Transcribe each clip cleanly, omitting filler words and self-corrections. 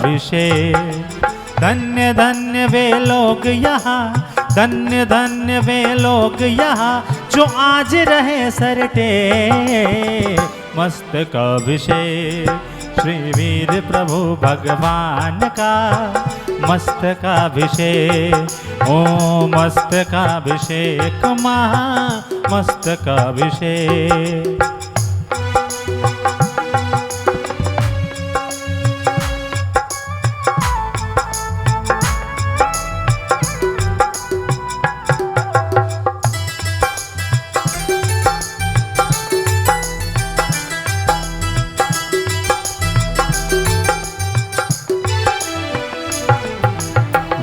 अभिषेक। धन्य धन्य वे लोग यहाँ, धन्य धन्य वे लोग यहाँ जो आज रहे सरटे। मस्तक अभिषेक श्री वीर प्रभु भगवान का मस्तकाभिषेक। ओ मस्तकाभिषेक महा मस्तकाभिषेक।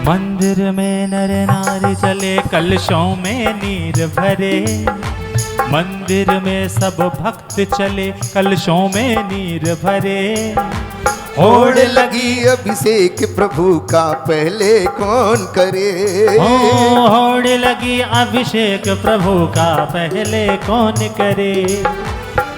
मंदिर में नर नारी चले कलशों में नीर भरे। मंदिर में सब भक्त चले कलशों में नीर भरे। होड़ लगी अभिषेक प्रभु का पहले कौन करे। होड़ लगी अभिषेक प्रभु का पहले कौन करे।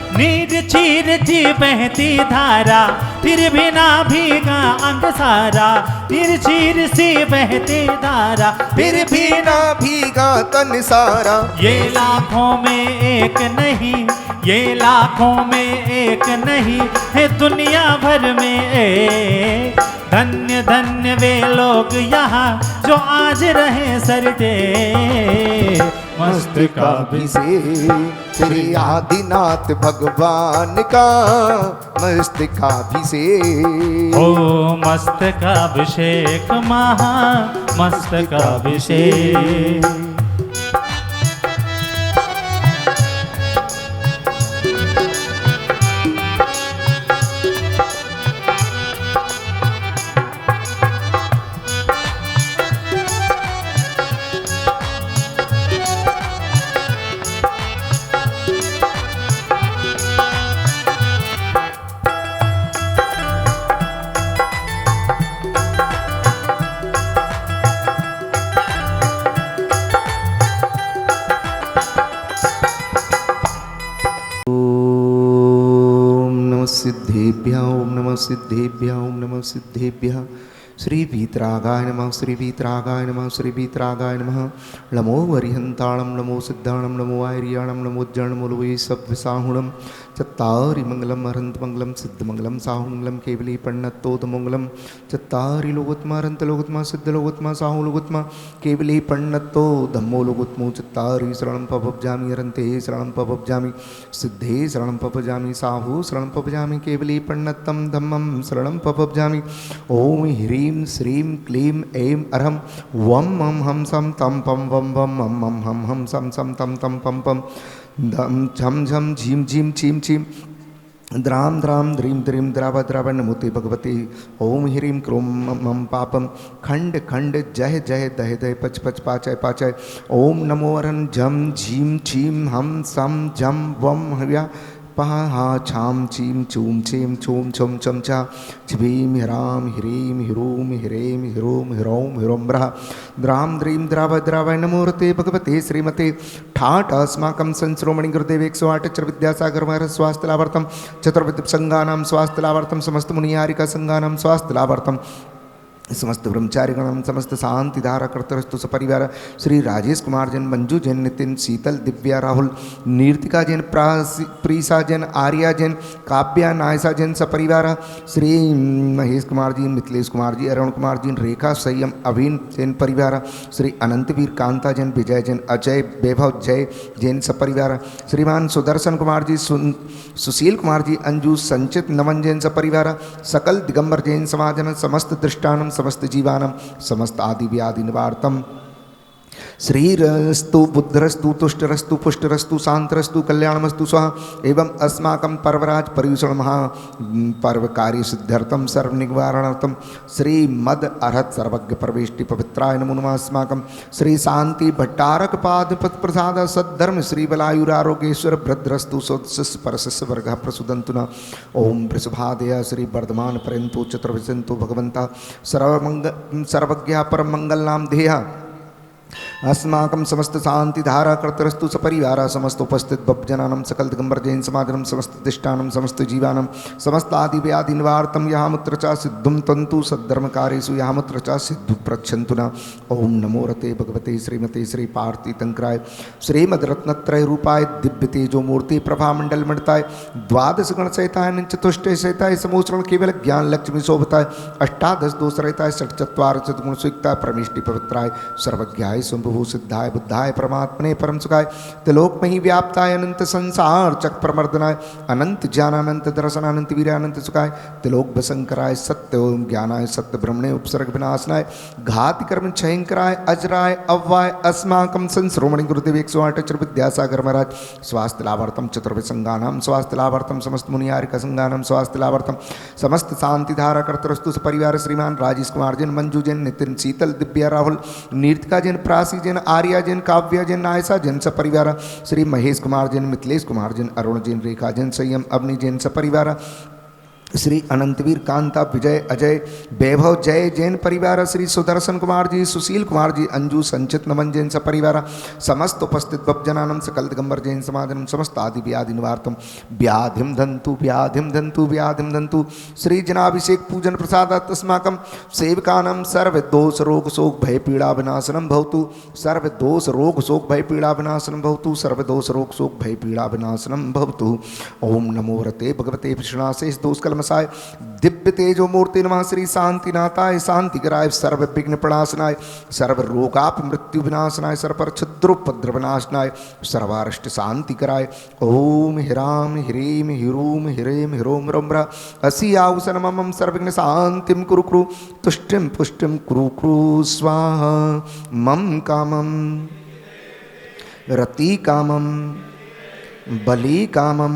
नीर चीर थी बहती धारा फिर भी ना भीगा अंग सारा। नीर चीर सी बहती धारा फिर भी ना भीगा तन सारा। ये लाखों में एक नहीं, ये लाखों में एक नहीं है दुनिया भर में एक। धन्य धन्य वे लोग यहाँ जो आज रहे सरटे। मस्तकाभिषेक श्री आदिनाथ भगवान का मस्तकाभिषेक। ओ मस्तकाभिषेक महा मस्तकाभिषेक। सिद्धेभ्यः ओम नमः सिद्धेभ्यः ओम नमः सिद्धेभ्यः। श्री वीतरागाय नमः श्री वीतरागाय नमः श्री वीतरागाय नमः। नमो वरिहंताणं नमो सिद्धाणं नमो आर्याणं नमो ज्जनमो लोये सव्यसाहुणं। चत्तारि मंगलम अरंत मंगलम सिद्ध मंगलम साहु मंगलम केवली पण्णत्तोद मंगलम। चत्तारि लोकोत्मा अरंत लोकोत्मा सिद्ध लोकोत्मा साहु लोकोत्मा केवली पण्णत्तो धम्मो लोकोत्मो। चत्तारि शरणं पवब्जामि अरंते शरणं पवब्जामि सिद्धे शरणं पवब्जामि साहु शरणं पवब्जामि केवली पण्णत्तं धम्मं शरणं पवब्जामि। ओम ह्रीं श्रीं क्लीं ऐं अरहं वं मं हम सं तं पं वं वं मं मं हम हम सं सं तं तं पं पं धम झम झम झीम झीम चीम चीम द्राम द्राम द्रीम द्रीम द्राव द्राव नमोते भगवते। ओम ह्रीं क्रोम मम पापम खंड खंड जय जय दह दह पच पच पाचय पाचय। ओम नमो अरन झम झीम छीम हम सम झम वम हव्या पहा छाम चीम चूम चीम चूम छुम चम चा छीम ह्राम ह्रीं ह्रूम ह्रेम ह्रूम ह्रौम ह्रोम ब्रह द्राम द्रीम द्राव द्राव नमोरते भगवते श्रीमते ठाट अस्माकं संश्रोमणि गुरुदेव 108 अक्षर विद्यासागर महाराज स्वास्थ्य लाभार्थम। चतुर्विध संघानां स्वास्थ्य लाभार्थम। समस्त मुनियारिका संघानां स्वास्थ्य लाभार्थम। समस्त ब्रह्मचारीगण समस्त शांति धारा कर्तरस्तु सपरिवार। श्री राजेश कुमार जैन, मंजू जैन, नितिन, शीतल, दिव्या, राहुल, नीर्तिका जैन, प्रीसा जैन, आर्या जैन, काव्या, नायसा जैन सपरिवार। श्री महेश कुमार जी, मिथिलेश कुमार जी, अरुण कुमार जी, रेखा, संयम, अभिन जैन परिवार। श्री अनंतवीर, कांता जैन, विजय जैन, अजय, वैभव जय जैन सपरिवार। श्रीमान सुदर्शन कुमार जी, सुशील कुमार जी, अंजू, संचित, नमन जैन सपरिवार। सकल दिगंबर जैन समाजन समस्त दृष्टानम समस्त जीवानम समस्त आदि व्याधि निवार्तम। श्रीरस्तु बुद्धरस्तु तुष्टरस्तु पुष्टरस्तु शांतरस्तु कल्याणमस्तु स्वाहा। एवं अस्माकं पर्वराज पर्यूषण महा पर्वकार्य सिद्ध्यर्थम सर्व निवारणार्थम श्री मद अर्हत सर्वज्ञ परवेष्टि पवित्राय नमो नमः। अस्माकं श्री शांति भट्टारक पाद पद प्रसाद सद्धर्म श्री बलायुरारोग्येश्वर भद्रस्तु सोत्सस् परसस् वर्गः प्रसुदन्तु न। ओम वृषभादय श्री वर्धमान पर्यंतो चतुर्विशंतो भगवंता सर्वज्ञ परम मंगल नाम ध्येय अस्माकं समस्त शांति धारा कर्तरस्तु सपरिवार समस्त उपस्थित भक्तजनानं सकल दिगंबर जैन समाजनं समस्त दिष्टानं समस्त जीवानं समस्त आदि व्याधि निवार्तं यामुत्र च सिद्धुं तंतु सद्धर्म कार्येषु यामुत्र च सिद्धु प्रच्छन्तु न। ओम नमो रते भगवते श्रीमते श्री पार्ति तंक्राय श्रीमद रत्नत्रय रूपाय दिव्य तेजो मूर्ति प्रभा मंडल मंडताय द्वादश गण सहिताय चतुष्टय सहिताय समोचरण केवल ज्ञान लक्ष्मी शोभताय अष्टादश दोष रहताय षट चत्वार चतुर्गुण स्वीक्ताय परमेष्टि पवित्राय सर्वज्ञाय शंभु सिद्धाय बुद्धाय परमात्मने परम सुखाय त्रिलोक में ही व्याप्ताय अनंत संसार चक प्रमर्दनाय अनंत ज्ञानानंत दर्शन अनंत वीर अनंत सुखाय त्रिलोक भसंकराय सत्य ओम ज्ञानाय सत्य ब्रह्मणे उपसर्ग विनाशनाय घाति कर्म क्षयंकराय अजराय अव्वाय अस्माकं संश्रोमणि गुरुदेव 108 अक्षर विद्यासागर महाराज स्वास्थ्य लाभार्थम चतुर्भुज संगानाम स्वास्थ्य लाभार्थम समस्त मुनियारिका संगानाम स्वास्थ्य लाभार्थम समस्त शांति धारा कर्तरस्तु परिवार श्रीमान राजेश कुमार जैन मंजू जैन नितिन शीतल दिव्या राहुल नीर्तिका जैन प्रासी जैन आर्या जैन काव्या जैन नायसा जैन सपरिवार श्री महेश कुमार जैन मिथिलेश कुमार जैन अरुण जैन रेखा जैन संयम अवनी जैन सपरिवार श्री अनंतवीर कांता विजय अजय वैभव जय जैन परिवार श्री सुदर्शन कुमार जी सुशील कुमार जी अंजू संचित नमन जैन सपरिवार समस्त उपस्थित भक्तजनानं सकल दिगंबर जैन समाजनं समस्त आदि व्याधि निवार्तम व्याधिम दंतु श्री जनाभिषेक पूजन प्रसादात् अस्माकं सेवकानां सर्व दोष रोग शोक भय पीड़ा विनाशनं भवतु सर्व दोष रोग शोक भय पीड़ा विनाशनं भवतु सर्व दोष रोग शोक भय पीड़ा विनाशनं भवतु। ओम नमो रते भगवते विष्णुनाशेष दोष कलमसाय दिव्य तेजो मूर्ति नमः श्री शांतिनाथाय शांतिकराय सर्व विघ्न प्रणाशनाय सर्व रोगाप मृत्यु विनाशनाय सर्व क्षुद्रोपद्रव विनाशनाय सर्वारिष्ट शांतिकराय ओम हिराम ह्रीम ह्रूम ह्रीम ह्रोम रम्र असि आउसन मम सर्वविघ्न शांतिम कुरु कुरु तुष्टिम पुष्टिम कुरु कुरु स्वाहा मम कामम रति कामम बलि कामम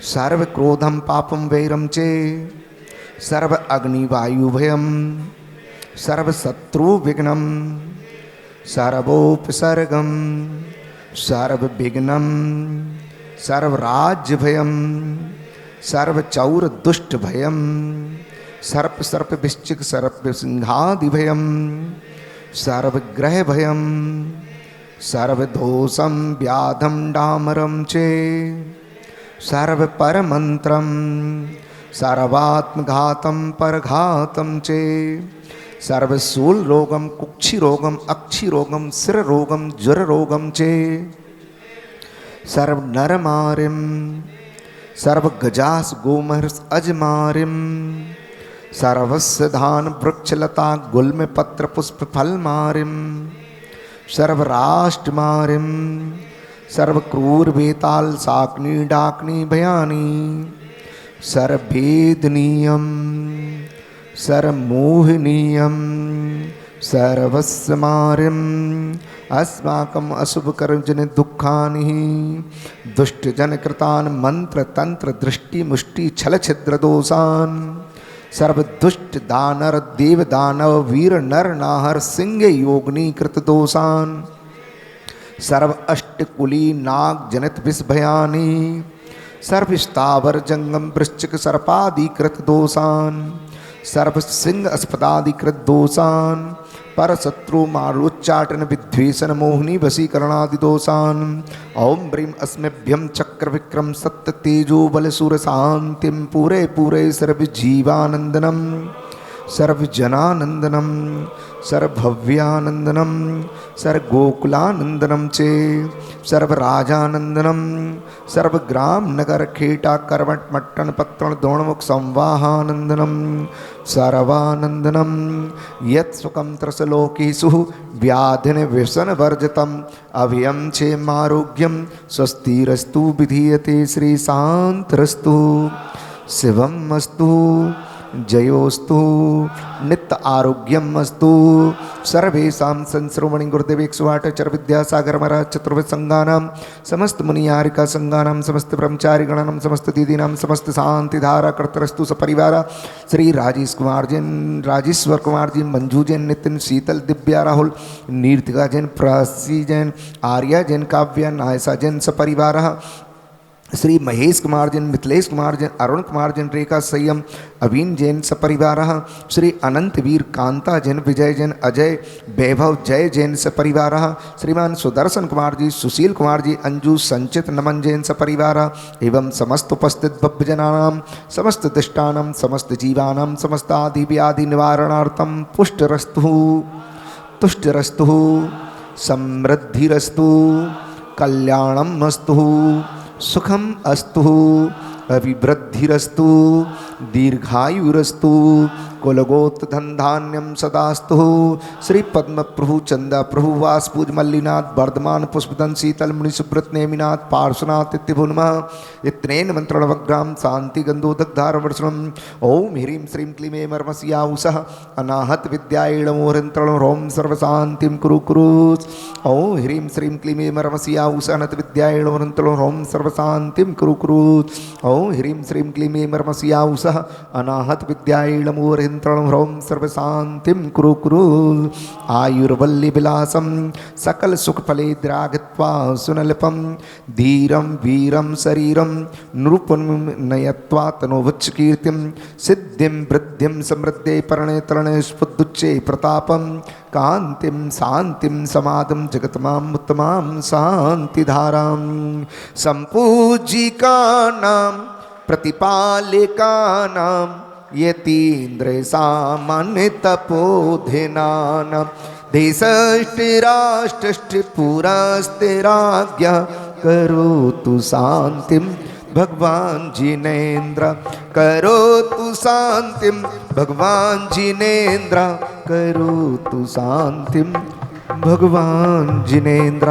सर्व क्रोधम पापम वैरम चे सर्व अग्निवायुभयम सर्व शत्रु विघ्नम सर्वोपसर्गम सर्व विघ्नम सर्व राज्य भयम सर्व चौर दुष्ट भयम सर्प सर्प विश्चिक सर्प सिंहादि भयम सर्व ग्रह भयम सर्व दोषम व्याधम डामरम चे सर्व परमंत्रम सर्वात्मघातम परघातम चे सर्व शूल रोगम कुक्षि रोगम अक्षि रोगम सिर रोगम ज्वर रोगम चे सर्व नरमारिम सर्व गजास गोमहर्ष अजमारिम सर्वस्य धान वृक्षलता गुल्म पत्र पुष्प फल मारिम सर्व राष्ट्र मारिम सर्व क्रूर बेताल साकनी डाकनी भयानी सर्वेदनीयम सर्वमोहनीयम सर्वस्मारिम अस्माकम अशुभ कर्म जन दुखानि दुष्ट जन कृतान मंत्र तंत्र दृष्टि मुष्टि छल छिद्र दोषान सर्व दुष्ट दानर देव दानव वीर नर नाहर सिंह योगनी कृत दोषान सर्व अष्टकुली नाग जनित विष भयानी सर्व स्थावर जंगम वृश्चिक सर्पादि कृत दोषान सर्व सिंह अस्पदादि कृत दोषान पर शत्रु मारोच्चाटन विद्वेषण मोहिनी वशीकरणादि दोषान ओम ब्रीम अस्मभ्यम चक्र विक्रम सत्य तेजो बल सुर शांतिम पूरे पूरे सर्व जीवानंदनम सर्व जनानंदनम सर्वभव्यानंदनम सर्वगोकुलानंदनम चे सर्वराजानंदनम सर्वग्राम नगर खेटा करवट मट्टन पत्तन दोणमुख संवाहानंदनम सर्वानंदनम यत्सुखम त्रसलोकेषु व्याधिन व्यसन वर्जितम अभयम क्षेमारोग्यम स्वस्तिरस्तु विधीयते श्री शांतरस्तु शिवम अस्तु जयोस्तु नित्य आरोग्यम अस्तु सर्वेशा संश्रोमणि गुरुदेव 108 अक्षर विद्यासागर महाराज चतुर्वेद संगानां समस्त मुनियारिका संगानां समस्त ब्रह्मचारी गणानां समस्त दीदीनां समस्त शांति धारा कर्तरस्तु सपरिवार श्री राजेश कुमार जैन राजेश्वर कुमार जी मंजू जैन नितिन शीतल दिव्या राहुल नीर्तिका जैन प्रासी जैन आर्या जैन काव्या नायसा जैन सपरिवार श्री महेश कुमार जैन, मिथिलेश कुमार जैन, अरुण कुमार जैन, रेखा संयम, अवीन जैन सपरिवार, श्री अनंत वीर कांता जैन, विजय जैन, अजय वैभव जय जैन सपरिवार, श्रीमान सुदर्शन कुमार जी, सुशील कुमार जी, अंजू संचित नमन जैन सपरिवार एवं समस्त उपस्थित भक्तजनानां समस्त दृष्टानां समस्त जीवानां समस्त आदि व्याधि निवारणार्थम पुष्टरस्तु तुष्टरस्तु समृद्धिरस्तु कल्याणम अस्तु सुखम अस्तु अभिवृद्धिरस्तु दीर्घायुरस्तु कुलगोत धन धान्यम सदास्तु। श्री पद्म प्रभु चंदा प्रभु वास पूज मल्लीनाथ वर्धमान पुष्पदन शीतल मुनि सुब्रत नेमिनाथ पार्श्वनाथ इत्यभो नमः। इत्नेन मंत्रण वग्राम शांति गंधोदक धार वर्षणम ओम ह्रीं श्रीं क्लीं मर्मस्याउषः अनाहत विद्यायणमोहरंत्रण रोम सर्वशांतिम कुरु कुरु। ओम ह्रीं श्रीं क्लीं मर्मस्याउषः अनत विद्यायणमोहरंत्रण रोम सर्वशांतिम कुरु कुरु। ओम ह्रीं श्रीं क्लीं मर्मस्याउषः अनाहत विद्यायणमोहरंत्रण ह्रौं सर्वशांतिं कुरु कुरु। आयुर्वल्ली विलासम सकल सुख फले द्रागत्वा सुनलपम धीरम वीरम शरीरम नृपम नयत्वा तनोवच्च कीर्तिम सिद्धिम वृद्धिम समृद्धे परणे तरणे स्फुद्दुच्चे प्रतापम कांतिम शांतिम समादम जगतमाम उत्तमाम शांतिधाराम। संपूजिका नाम प्रतिपालिका नाम यतीन्द्र सामान्य तपोधिनानां देशष्टिराष्ट्रष्टि पुरस्तिराज्ञा करोतु शांतिं भगवान जिनेन्द्र करोतु शांतिं भगवान जिनेन्द्र करोतु शांतिं भगवान जिनेन्द्र।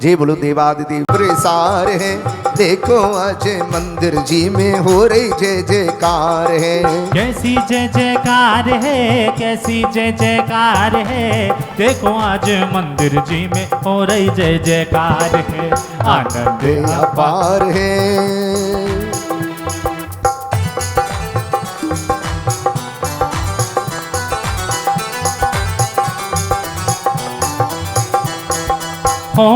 जय बोलो देवादिदेव प्रसार है, देखो आज मंदिर जी में हो रही जय जयकार है। कैसी जय जयकार है, कैसी जय जयकार है, देखो आज मंदिर जी में हो रही जय जयकार है। आनंद अपार है। हो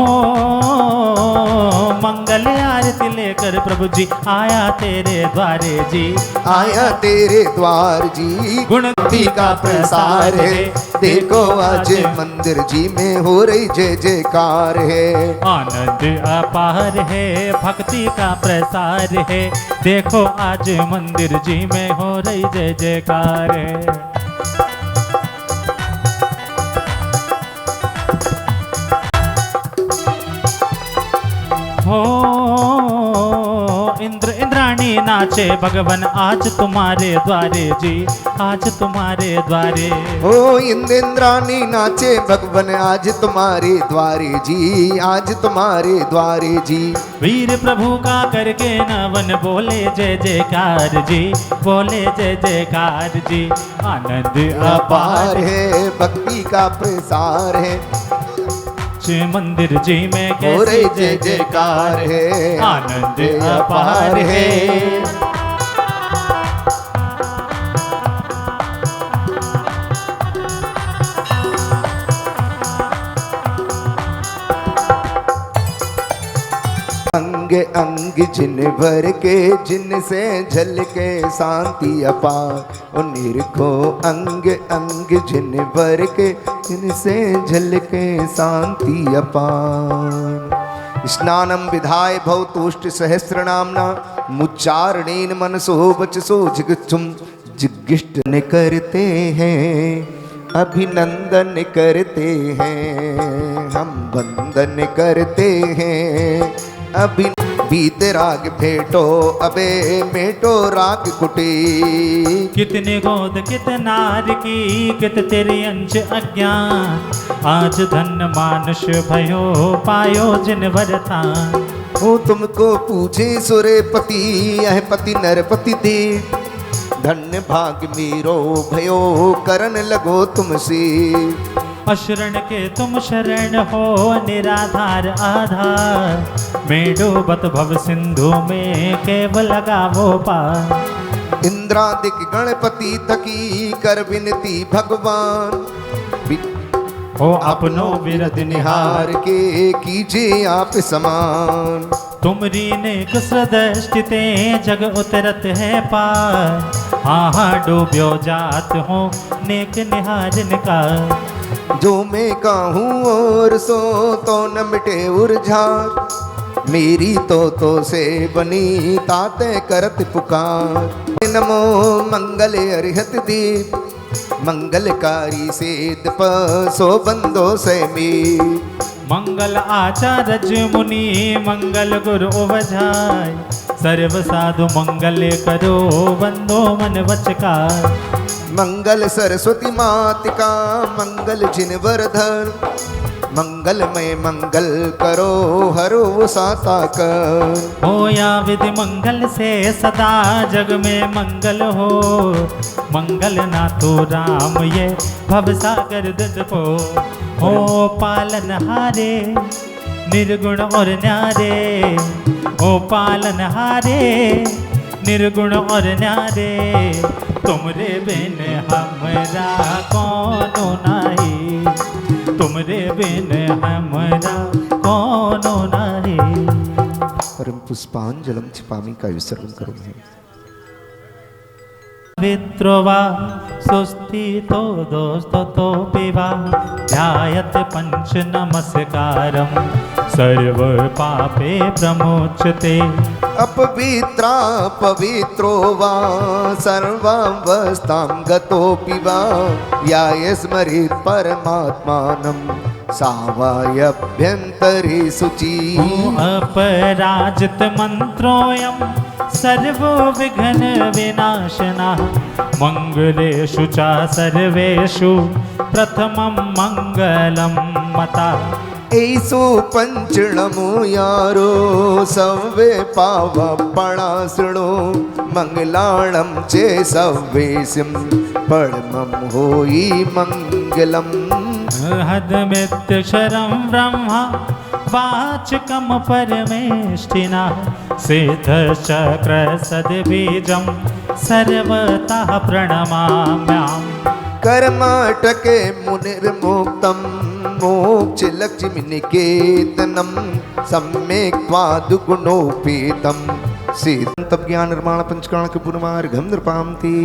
मंगल आरती लेकर प्रभु जी आया तेरे द्वारे जी, आया तेरे द्वार जी। गुणती का प्रसार है, देखो आज मंदिर जी में हो रही जय जयकार है। आनंद अपार है, भक्ति का प्रसार है, देखो आज मंदिर जी में हो रही जय जयकार है। हो इंद्र इंद्राणी नाचे भगवान आज तुम्हारे द्वारे जी, आज तुम्हारे द्वारे। हो इंद्राणी नाचे भगवान आज तुम्हारे द्वारे जी, आज तुम्हारे द्वारे जी। वीर प्रभु का करके नवन बोले जय जयकार जी, बोले जय जयकार जी। आनंद अपार है, भक्ति का प्रसार है, मंदिर जी में हो रही जय जयकार है। आनंद अपार है। अंग अंग जिन भर के जिनसे झलके शांति अपार। निरखो अंग अंग जिन भर के जिनसे झलके शांति अपार। स्नानं विधाय भवतुष्ट सहस्रनाम्ना मुच्चारणेन मनसो वचसो जिगुप्सुम जिज्ञिष्ट करते हैं, अभिनंदन करते हैं, हम वंदन करते हैं। अभी बीत राग भेटो अबे मेटो राग कुटी। कितने गोद कितनार की कित तेरी अंश अज्ञान, आज धन मानुष भयो पायो जिन वरदान। वो तुमको पूछे सुरेपति यह पति नरपति दे, धन्य भाग मेरो भयो करन लगो तुमसे। अशरण के तुम शरण हो निराधार आधार, मैं डूबत भव सिंधु में केवल लगावो पार। इंद्रादिक गणपति तकी कर विनती भगवान, हो अपनो विरद निहार के कीजिए आप समान। तुमरी नेक सृष्टि ते जग उतरत है पार। हाँ डूब्यो जात हो नेक निहारिन का। जो मैं कहूँ और सो तो न मिटे उर्झार, मेरी तो से बनी ताते करत पुकार। नमो मंगल अरिहत दीप, मंगलकारी सेद सो बंदो से मीर। मंगल आचार्य मुनि मंगल गुरु उवझाय, सर्व साधु मंगल करो बंदो मन वचकार। मंगल सरस्वती मातिका मंगल जिनवर धर, मंगलमय मंगल करो हरो साता कर। हो या विधि मंगल से सदा जग में मंगल हो, मंगल ना तो राम ये भव सागर दद पो। हो पालन हारे निर्गुण और न्यारे, हो पालन हारे निर्गुण और न्यारे। तुमरे बिन हमरा कौनो नाही, तुमरे बिन हमरा कौनो नाही। परम पुष्पांजलम छिपामी का विसर्जन करोगे। विद्रोवा सुस्थितो दोस्तो तो पिवा, ध्यायत पंच नमस्कारम सर्व पापे प्रमोचते। अपवित्रा पवित्रो वा सर्वावस्थां गतोऽपि वा, याय स्मरेत् परमात्मानं सावायभ्यन्तरे शुचि। अपराजित मंत्रोऽयं सर्वो विघ्न विनाशनः, मंगलेषु च सर्वेषु प्रथमं मंगलं मता। ऐसो पंचणमो यारो सव्वे पावपणा शृणो, मंगलाणं चे सव्वेसिं परमं होई मंगलम्। हदमित्यक्षरं ब्रह्मा वाचकं परमेष्ठिना, सिद्धचक्रसद्बीजं सर्वतः प्रणमाम्याम्। कर्माटके मुनिर्मुक्तं मोक्ष लक्ष्मी निकेतनम, सम्यक् त्वादुगुणोपेतं सिद्धं ज्ञान निर्माण पंचकरण के पुनमार्गम नृपांति।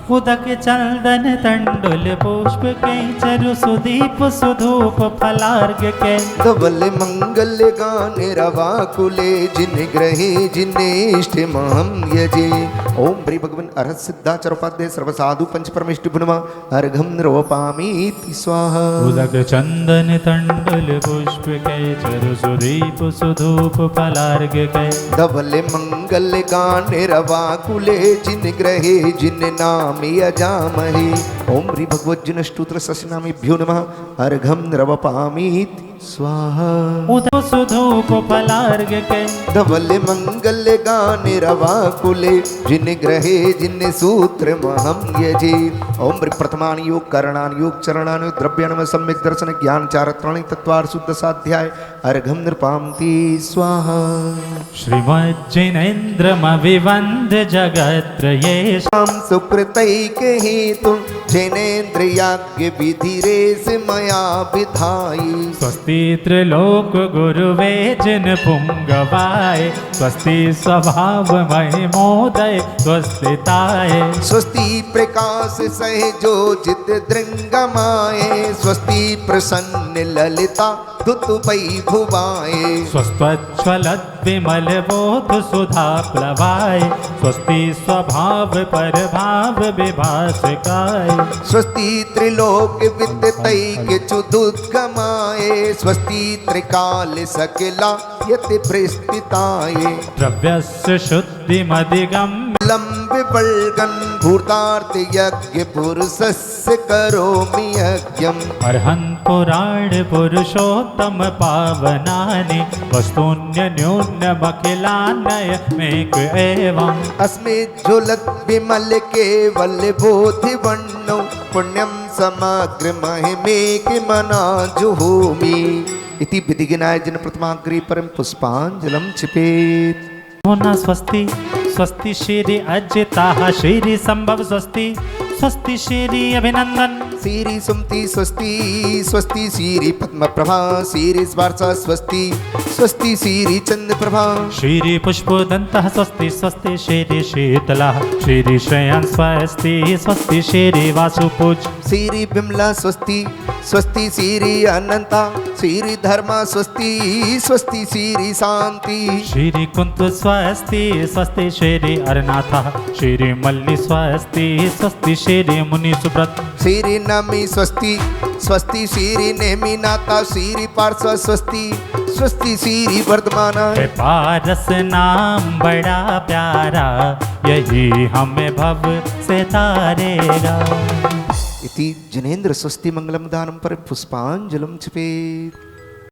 उदक चंदन तंडुल पुष्प के चरु सुदीप सुधूप फलार्घ के। धवल मंगल गाने रवा कुले, जिन ग्रहे जिनेष्ठ महम यजे। ओम श्री भगवान अरहत सिद्धाचार उपाध्याय सर्व साधु पंच परमेष्टि पुनमा अर्घम नृपामी स्वाहा। उदक चंदन तंडुल पुष्प के चरु सुदीप सुधूप फलार्घ के। धवल मंगल गाने रवा कुले, जिन ग्रहे जिन नाम यजामहे। ओम श्री भगवज्जन स्तोत्र सस्नामेभ्यो नमः अर्घम नृपामीति स्वाहा। उदक सुधूप फलार्घ के। धवल मंगल गाने रवा कुले, जिन ग्रहे जिन सूत्र महम यजे। ओम प्रथमानि योग करणानि योग चरणानि द्रव्याणि सम्यक दर्शन ज्ञान चारत्राणि तत्वार शुद्ध साध्याय अर्घम नृपांति स्वाहा। श्रीमज्जिनेन्द्रमविवन्द्य जगत्त्रयेषां सुकृतैक हेतु जैनेन्द्रियाज्ञ विधिरेश मया विधायि। स्वस्ति त्रिलोक गुरुवे जिन पुंगवाय, स्वस्ति स्वभाव महिमोदय स्वस्तिताय। स्वस्ति प्रकाश सहजोजित दृंगमाये, स्वस्ति प्रसन्न ललिता दुत भुवाय। स्वस्त्वच्छ्वलद् विमल बोध सुधा प्लवाय, स्वस्ति स्वभाव पर भाव विभासकाय। स्वस्ति त्रिलोक विदितैक चुदुद्गमाय, स्वस्ति त्रिकाल सकला यति प्रस्थिताय। द्रव्यस्य शुद्धिमधिगम्य विपल्गन् भूतार्थ यज्ञ पुरुषस्य करोमि यज्ञम्। अर्हन् पुराण पुरुषोत्तम पावनानि, वस्तून्यन्यून्यमखिलान्नय मेक एवम्। अस्मिज्ज्वलत् विमल केवल बोधि वह्नौ, पुण्यं समग्र महिमेक मना जुहोमि। इति विधिज्ञाय जन प्रथमाग्रे परम पुष्पांजलम छिपेत्। होना स्वस्ति स्वस्ति श्री अजिता श्री संभव स्वस्ति स्वस्ति श्री अभिनंदन श्री सुमति स्वस्ति स्वस्ति श्री पद्म प्रभा श्री स्पर्श स्वस्ति स्वस्ति श्री चंद्र प्रभा श्री पुष्पदन्तः स्वस्ति स्वस्ति श्री शीतलः श्री श्रेयन् स्वस्ति स्वस्ति श्री वासुपूज श्री विमला स्वस्ति स्वस्ति श्री अनंता श्री धर्मा स्वस्ति स्वस्ति श्री शांति श्री कुंत स्वस्ति स्वस्ति श्री अरनाथः श्री मल्लि स्वस्ति स्वस्ति श्री मुनि सुब्रत श्री नमी स्वस्ति स्वस्ति श्री नेमिनाथा श्री पार्श्व स्वस्ति स्वस्ति श्री वर्धमाना है पारस नाम बड़ा प्यारा यही हमें भव से तारेगा। इति जिनेन्द्र स्वस्ति मंगलम दानम पर पुष्पांजलम क्षिपेत्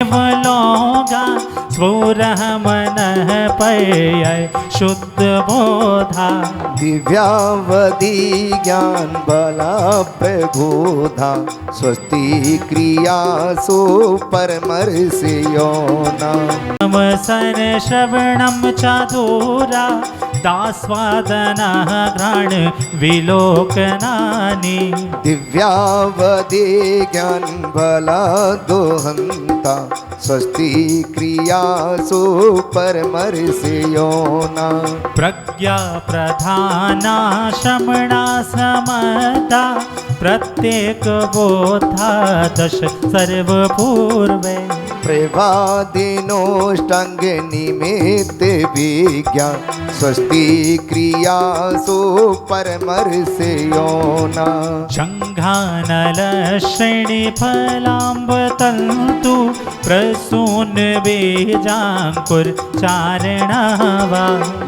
केवलोगा स्वरः मनः पय शुद्ध बोधा दिव्यावधि ज्ञान बला प्रबोधा स्वस्ति क्रिया सो परमर्षयोना सन श्रवणं चादूरा दास्वादनः घ्राण विलोकनानि दिव्यावधि ज्ञान बला दोहंता स्वस्ति क्रिया सो परमर्षयोना प्रज्ञा प्रधाना श्रमणा समता प्रत्येक बोधा दश सर्वपूर्वे प्रभादिनोष्टांग निमित्त विज्ञान स्वस्ति क्रिया सो परमर्षयोना शंघानल श्रेणी फलांब तंतु प्रसून बीजांकुर चारणावा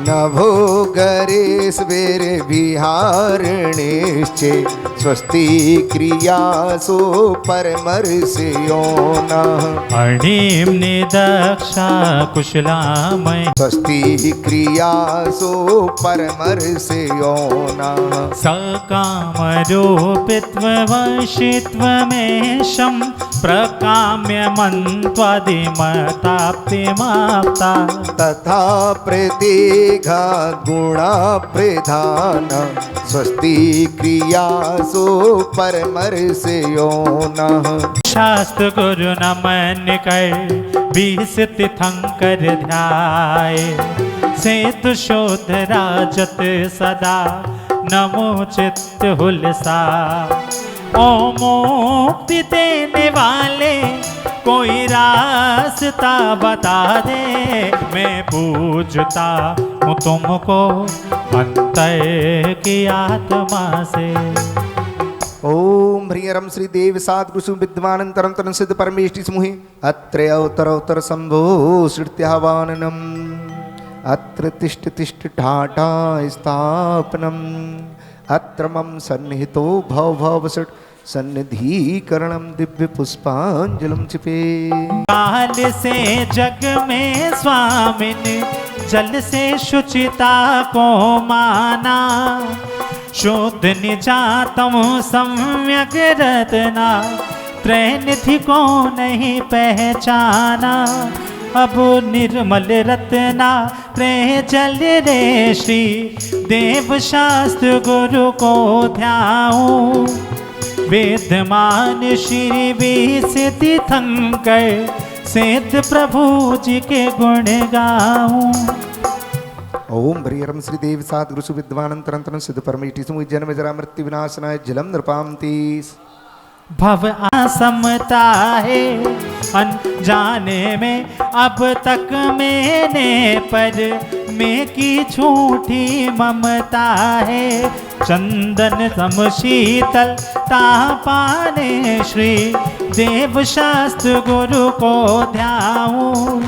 नभो गरेश्वर विहारणेश्चे स्वस्ति क्रिया सो परमर्षयोना अणिम निदक्षा कुशलामय स्वस्ति क्रिया सो परमर्षयोना सकामरूपित्व वशित्वमेशं प्रकाम्य मन्त्वादिमताप्तिमाप्ता तथा प्रत्येगा गुणा प्रधान स्वस्ति क्रिया सो परमर्षयोना शास्त्र गुरु नमन कर 20 तीर्थंकर ध्याय सेतु शोध राजत सदा नमो चित्त हुलसा ओ मुक्ति देने वाले कोई रास्ता बता दे मैं पूछता हूँ तुमको अंतर की आत्मा से। ओम ह्रीयरम श्री देव साद्गुसु विद्वानंतरं तरं सिद्ध परमेष्टि समूहे अत्र अवतर शंभो श्रुत्यावाननम अत्र तिष्ठ तिष्ठ ठाटा स्थापनम अत्र मम सन्निहितो भव भवसट सन्निधिकरणम दिव्य पुष्पांजलम चिपे काल से जग में स्वामिन जल से शुचिता को माना शुद्ध निजातम सम्यक रत्ना त्रैनिधि को नहीं पहचाना अब निर्मल रत्ना त्रय जल रे श्री देव शास्त्र गुरु को ध्याऊं वेदमान श्री बीस तीर्थंकर सिद्ध प्रभु जी के गुण गाऊं। ओम ह्रीयरम श्री देव साद्गुसु विद्वानंतरं सिद्ध परमेष्टि समूहे जन्म जरा मृत्यु विनाशनाय जलम नृपामति भव असमता है अनजाने में अब तक मैंने पर में की झूठी ममता है चंदन सम शीतल तापाने श्री देव शास्त्र गुरु को ध्याऊं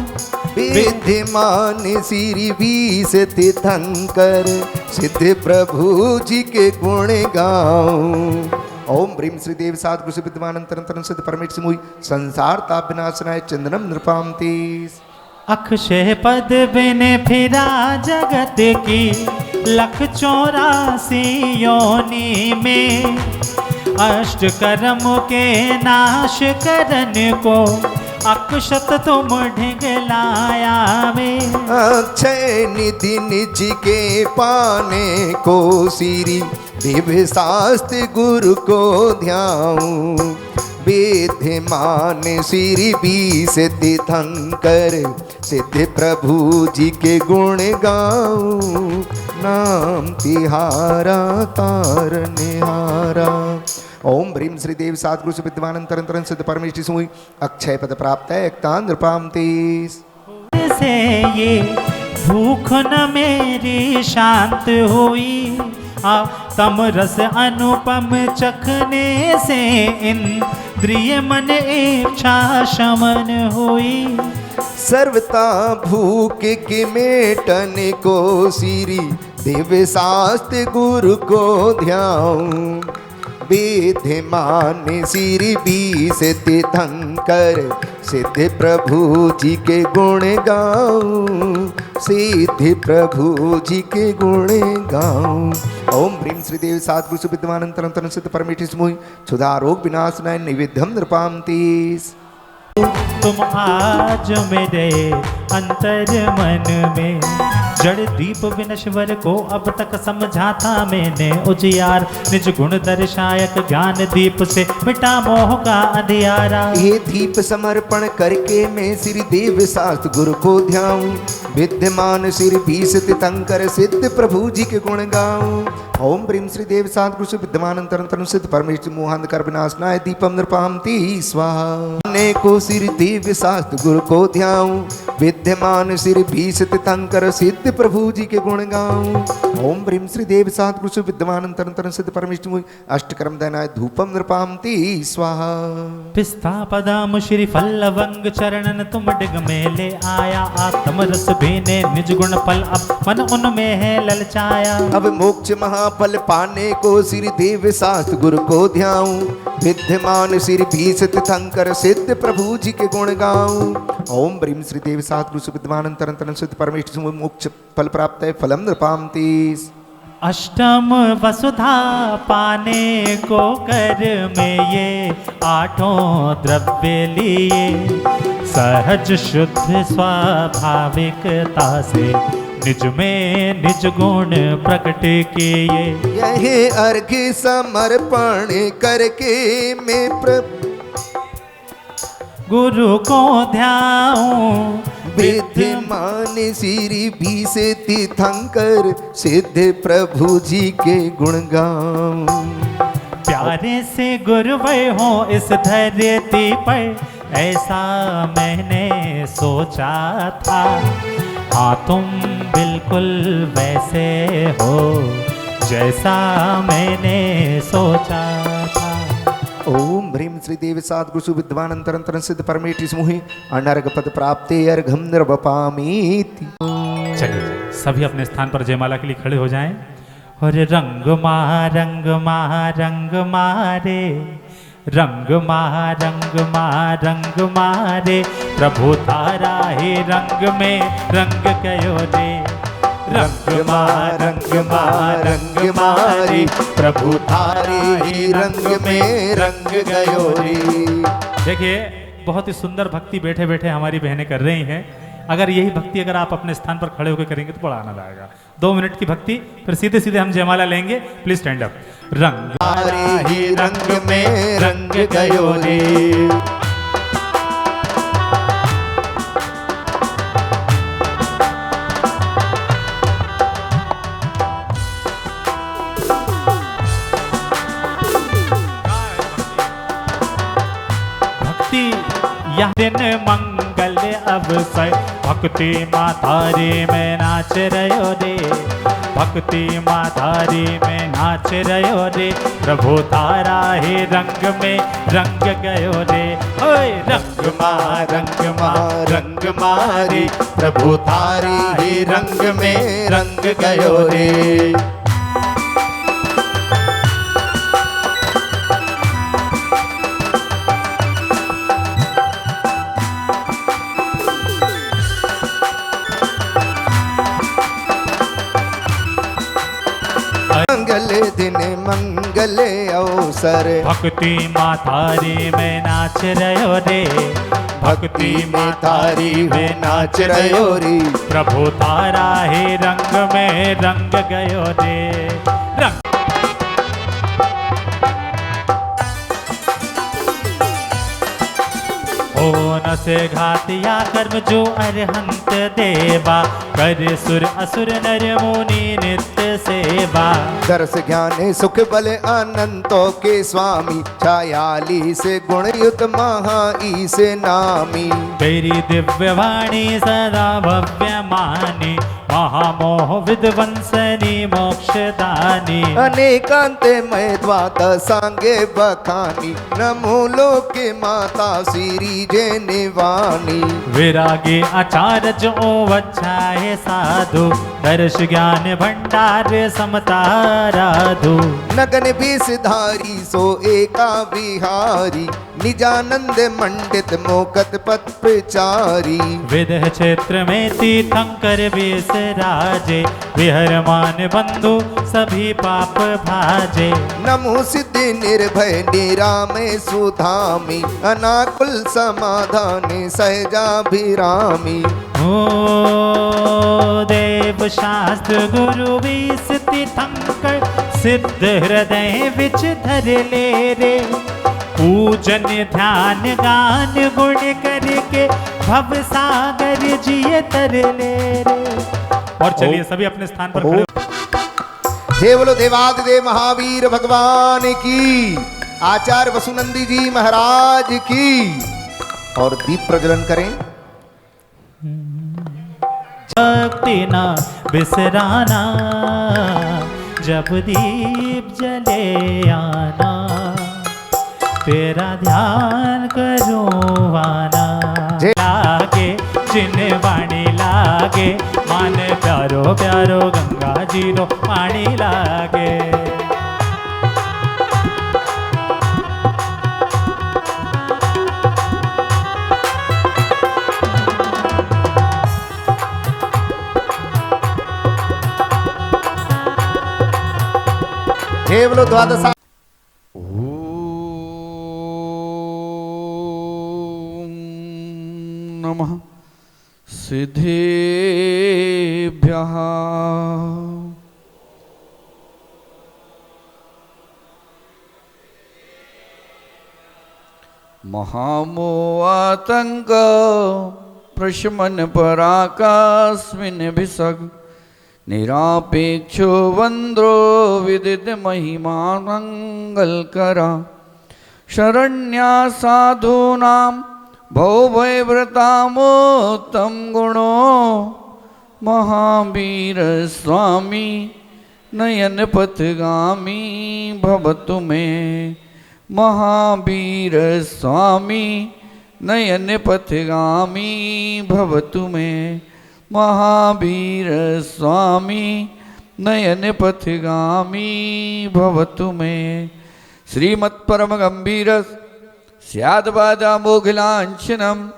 विद्यमान श्री बीस तीर्थंकर सिद्ध प्रभु जी के गुण गाऊं। ओम ह्रीं श्री देव साद्गुसु विद्वानंतरं सिद्ध परमेष्टि समूहे संसार ताप विनाशनाय चंदनम नृपामति अक्षय पद बिन फिरा जगत की 184 योनि में अष्ट कर्म के नाश करन को अक्षत तुम ढिंगलाया में अक्षय निधि निज के पाने को श्री दिव्य शास्त्र गुरु को ध्याऊं, विद्यमान श्री बीस तीर्थंकर सिद्ध प्रभु जी के गुण गाऊं, नाम तिहारा तारनिहारा। ओम ह्रीं श्री देव सद्गुरु से विद्वान तरंतरन सिद्ध परमेष्टि सुई अक्षय पद प्राप्त है एकता नृपाम तीस। से ये भूख न मेरी शांत हुई, तम रस अनुपम चखने से इंद्रिय मन इच्छा शमन हुई। सर्वता भूख के मेटन को श्री दिव्य शास्त्र गुरु को ध्याऊं, विद्यमान श्री बीस तीर्थंकर सिद्ध प्रभु जी के गुण गाऊं, सिद्ध प्रभु जी के गुण गाऊं। ओम ह्रीं श्री देव सद्गुरु से विद्वान अंतरंतरन सिद्ध परमेष्टि सुमुहि क्षुधा रोग विनाशनाय नैवेद्यम नृपाम तीस। तुम आज मेरे अंतर मन में, जड़ दीप विनश्वर को अब तक समझा था मैंने उजियार, निज गुण दर्शायक ज्ञान दीप से मिटा मोह का अंधियारा। ये दीप समर्पण करके मैं श्री देव शास्त्र गुरु को ध्याऊं, विद्यमान श्री बीस तीर्थंकर सिद्ध प्रभु जी के गुण गाऊं। ओम ह्रीं श्री देव सद्गुरु से विद्यमान अंतरंतरन सिद्ध परमेष्टि मोहांधकार विनाशनाय दीपम नृपाम ती स्वाहा। ने को श्री देव शास्त्र गुरु को ध्याऊं, विद्यमान श्री बीस तीर्थंकर सिद्ध प्रभु जी के गुण गाऊं। ओम ह्रीं श्री देव सद्गुरु से विद्यमान अंतरंतरन सिद्ध परमेष्टि अष्टकर्म दयनाय धूपम नृपाम ती स्वाहा। पिस्ता पदाम श्री फल्लवंग चरणन तुम डिग में ले आया, आत्म रस भेने निज गुण फल अब मन उनमें है ललचाया। अब मोक्ष महाफल पाने को श्री देव शास्त्र गुरु को ध्याऊं, विद्यमान श्री बीस तीर्थंकर सिद्ध प्रभु जी के गुण गाऊं। ओम ह्रीं श्री देव सद्गुरु से विद्वान अंतरंतरन सिद्ध परमेष्टि मोक्ष फल प्राप्त है फलम नृपाम तीस। अष्टम वसुधा पाने को कर में ये आठों द्रव्य लिए, सहज शुद्ध स्वाभाविकता से निज में निज गुण प्रकट किए। यही अर्घ समर्पण करके मैं गुरु को ध्याऊं, विद्यमान श्री बीस तीर्थंकर सिद्ध प्रभु जी के गुण गाऊं। प्यारे से गुरुवर हो इस धरती पर, ऐसा मैंने सोचा था। हाँ तुम बिल्कुल वैसे हो जैसा मैंने सोचा था। ओम ह्रीं श्री देव सद्गुरु से विद्वान अंतरंतरन सिद्ध परमेष्टि सुमुहि अनर्घ पद प्राप्ते अर्घम नृपामीति। चलिए सभी अपने स्थान पर जयमाला के लिए खड़े हो जाएं। और रंग मा रंग मा रंग मारे, रंग मा रंग मा रंग मारे, प्रभु तारा ही रंग में रंग गयो रे। रंग मा रंग मा रंग मारे, प्रभु तारे ही रंग में रंग गयो रे। देखिए बहुत ही सुंदर भक्ति बैठे बैठे हमारी बहनें कर रही हैं। अगर यही भक्ति अगर आप अपने स्थान पर खड़े होकर करेंगे तो बड़ा आनंद आएगा। 2 मिनट की भक्ति, फिर सीधे सीधे हम जयमाला लेंगे। Please stand up. रंग तारे ही रंग में रंग गयो रे। यह दिन मंगल अवसर, भक्ति मातारी में नाच रहो रे। भक्ति मातारी में नाच रहो रे, प्रभु तारा ही रंग में रंग गयो रे। ओए रंग मा रंग मारी, प्रभु तारा ही रंग में रंग गयो रे। मंगल दिन मंगल अवसर, भक्ति मातारी में नाच रहो रे। भक्ति मातारी में नाच रहो रे, प्रभु तारा ही रंग में रंग गयो रे। रंग हो न से घातिया कर्म जो अरहंत देवा, कर सुर असुर नर मुनि नित्य सेवा। दर्श ज्ञान सुख बल अनंतों के स्वामी, छायाली से गुण युत महा ईस नामी। तेरी दिव्य वाणी सदा भव्य मानी, महामोह विध्वंसनी मोक्षदानी। अनेकांत मय द्वात सांगे बखानी, नमो लोके माता श्री जय निवानी। विरागी आचार्य जो वच्छाए साधु, दर्श ज्ञान भंडार समता राधु। नगन विषधारी सो एका विहारी, निजानंद मंडित मोकत पथ प्रचारी। विदह क्षेत्र में तीर्थंकर विसराजे, विहर मान बंधु सभी पाप भाजे। नमो सिद्धि निर्भय निरामय सुधामी, अनाकुल समाधानी सहजाभिरामी। ओ देव शास्त्र गुरु विस तीर्थंकर, सिद्ध हृदय विच धर ले रे। पूजन ध्यान गान गुण करके, भव सागर जिए तर ले रे। और चलिए सभी अपने स्थान पर खड़े। जय बोलो देवादिदेव महावीर भगवान की, आचार्य वसुनंदी जी महाराज की। और दीप प्रज्वलन करें। भक्ति ना बिसराना, जब दीप जले आना। तेरा ध्यान करूँ आना। लागे जिन वाणी लागे, मान प्यारो प्यारो गंगा जी रो पानी लागे। जय बोलो द्वादश। नमः सिद्धेभ्यः। महामोहातंक प्रशमन पराकास्मिन् भिषग्, निरापेक्षो वन्द्रो विदित महिमा मंगलकरा। शरण्या साधूनां भवभयव्रतामोत्तम गुणो, महावीर स्वामी नयन पथगामी भवतु मे। महावीर स्वामी नयन पथगामी भवतु मे। महावीर स्वामी नयन पथगामी भवतु मे। श्रीमत्परम गंभीर स्याद्बाधा मोघलांछनम,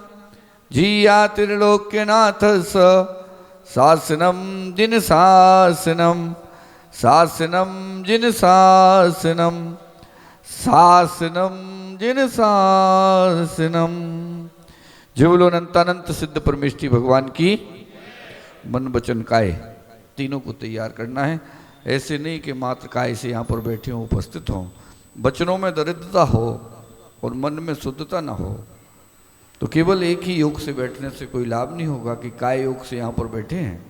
जिया त्रिलोक्यनाथ स शासनम जिन शासनम। शासनम जिन शासनम, शासनम जिन शासनम। जय बोलो अनंतानंत सिद्ध परमेष्ठी भगवान की। मन वचन काय तीनों को तैयार करना है। ऐसे नहीं कि मात्र काय से यहाँ पर बैठे हों, उपस्थित हों। वचनों में दरिद्रता हो और मन में शुद्धता ना हो तो केवल एक ही योग से बैठने से कोई लाभ नहीं होगा कि काय योग से यहाँ पर बैठे हैं,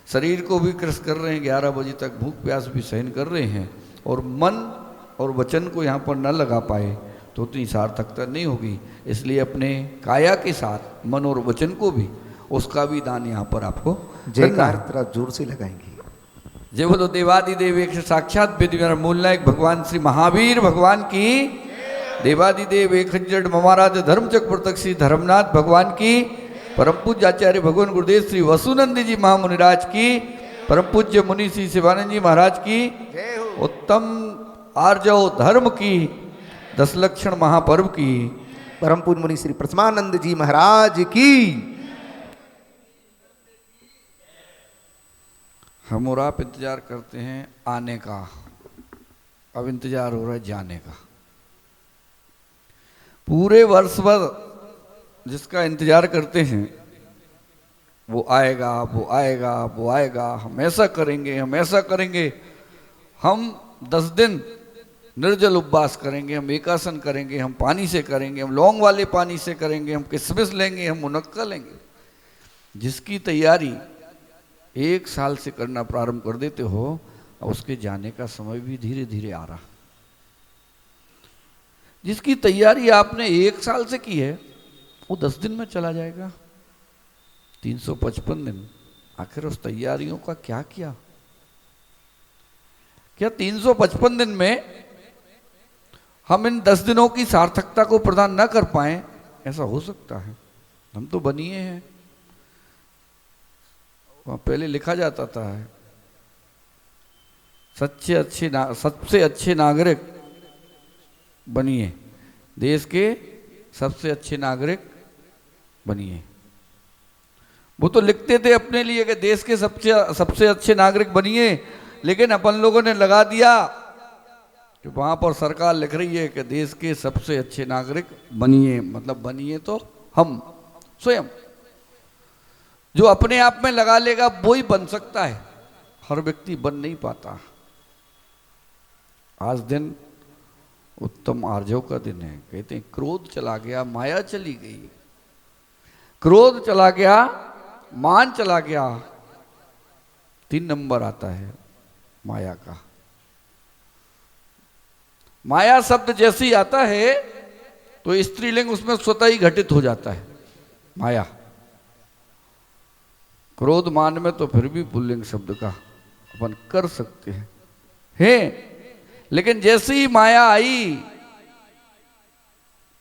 शरीर को भी कृष कर रहे हैं, 11 बजे तक भूख प्यास भी सहन कर रहे हैं और मन और वचन को यहाँ पर न लगा पाए तो उतनी सार्थकता नहीं होगी। इसलिए अपने काया के साथ मन और वचन को भी, उसका भी दान यहाँ पर आपको जयकार तरह जोर से लगाएंगे। जय बोलो देवादिदेव एक साक्षात विद्या मूलनायक भगवान श्री महावीर भगवान की। देवादिदेव एक हजड़ ममाराज धर्मचक प्रतक्षी धर्मनाथ भगवान की। परम पूज्य आचार्य भगवान गुरुदेव श्री वसुनंदी जी महामुनिराज की। परम पूज्य मुनि श्री शिवानंद जी महाराज की। उत्तम आर्जव धर्म की 10 लक्षण महापर्व की। परम पूज्य मुनि श्री प्रथमानंद जी महाराज की। हम और आप इंतजार करते हैं आने का, अब इंतजार हो रहा है जाने का। पूरे वर्ष भर जिसका इंतजार करते हैं वो आएगा, वो आएगा, वो आएगा, हम ऐसा करेंगे, हम ऐसा करेंगे। हम 10 दिन निर्जल उपवास करेंगे, हम एकासन करेंगे, हम पानी से करेंगे, हम लौंग वाले पानी से करेंगे, हम किशमिश लेंगे, हम मुनक्का लेंगे। जिसकी तैयारी 1 साल से करना प्रारंभ कर देते हो, उसके जाने का समय भी धीरे धीरे आ रहा। जिसकी तैयारी आपने 1 साल से की है, वो 10 दिन में चला जाएगा। 355 दिन, आखिर उस तैयारियों का क्या किया? क्या 355 दिन में हम इन 10 दिनों की सार्थकता को प्रदान न कर पाए? ऐसा हो सकता है? हम तो बनिए हैं। वहां पहले लिखा जाता था, सबसे अच्छे नागरिक बनिए, देश के सबसे अच्छे नागरिक बनिए। वो तो लिखते थे अपने लिए कि देश के सबसे अच्छे नागरिक बनिए, लेकिन अपन लोगों ने लगा दिया कि वहां पर सरकार लिख रही है कि देश के सबसे अच्छे नागरिक बनिए। मतलब बनिए तो हम स्वयं, जो अपने आप में लगा लेगा वो ही बन सकता है, हर व्यक्ति बन नहीं पाता। आज दिन उत्तम आर्जव का दिन है। कहते हैं क्रोध चला गया, माया चली गई। क्रोध चला गया, मान चला गया, 3 नंबर आता है माया का। माया शब्द जैसे ही आता है तो स्त्रीलिंग उसमें स्वतः ही घटित हो जाता है, माया। क्रोध मान में तो फिर भी पुल्लिंग शब्द का अपन कर सकते हैं, लेकिन जैसे ही माया आई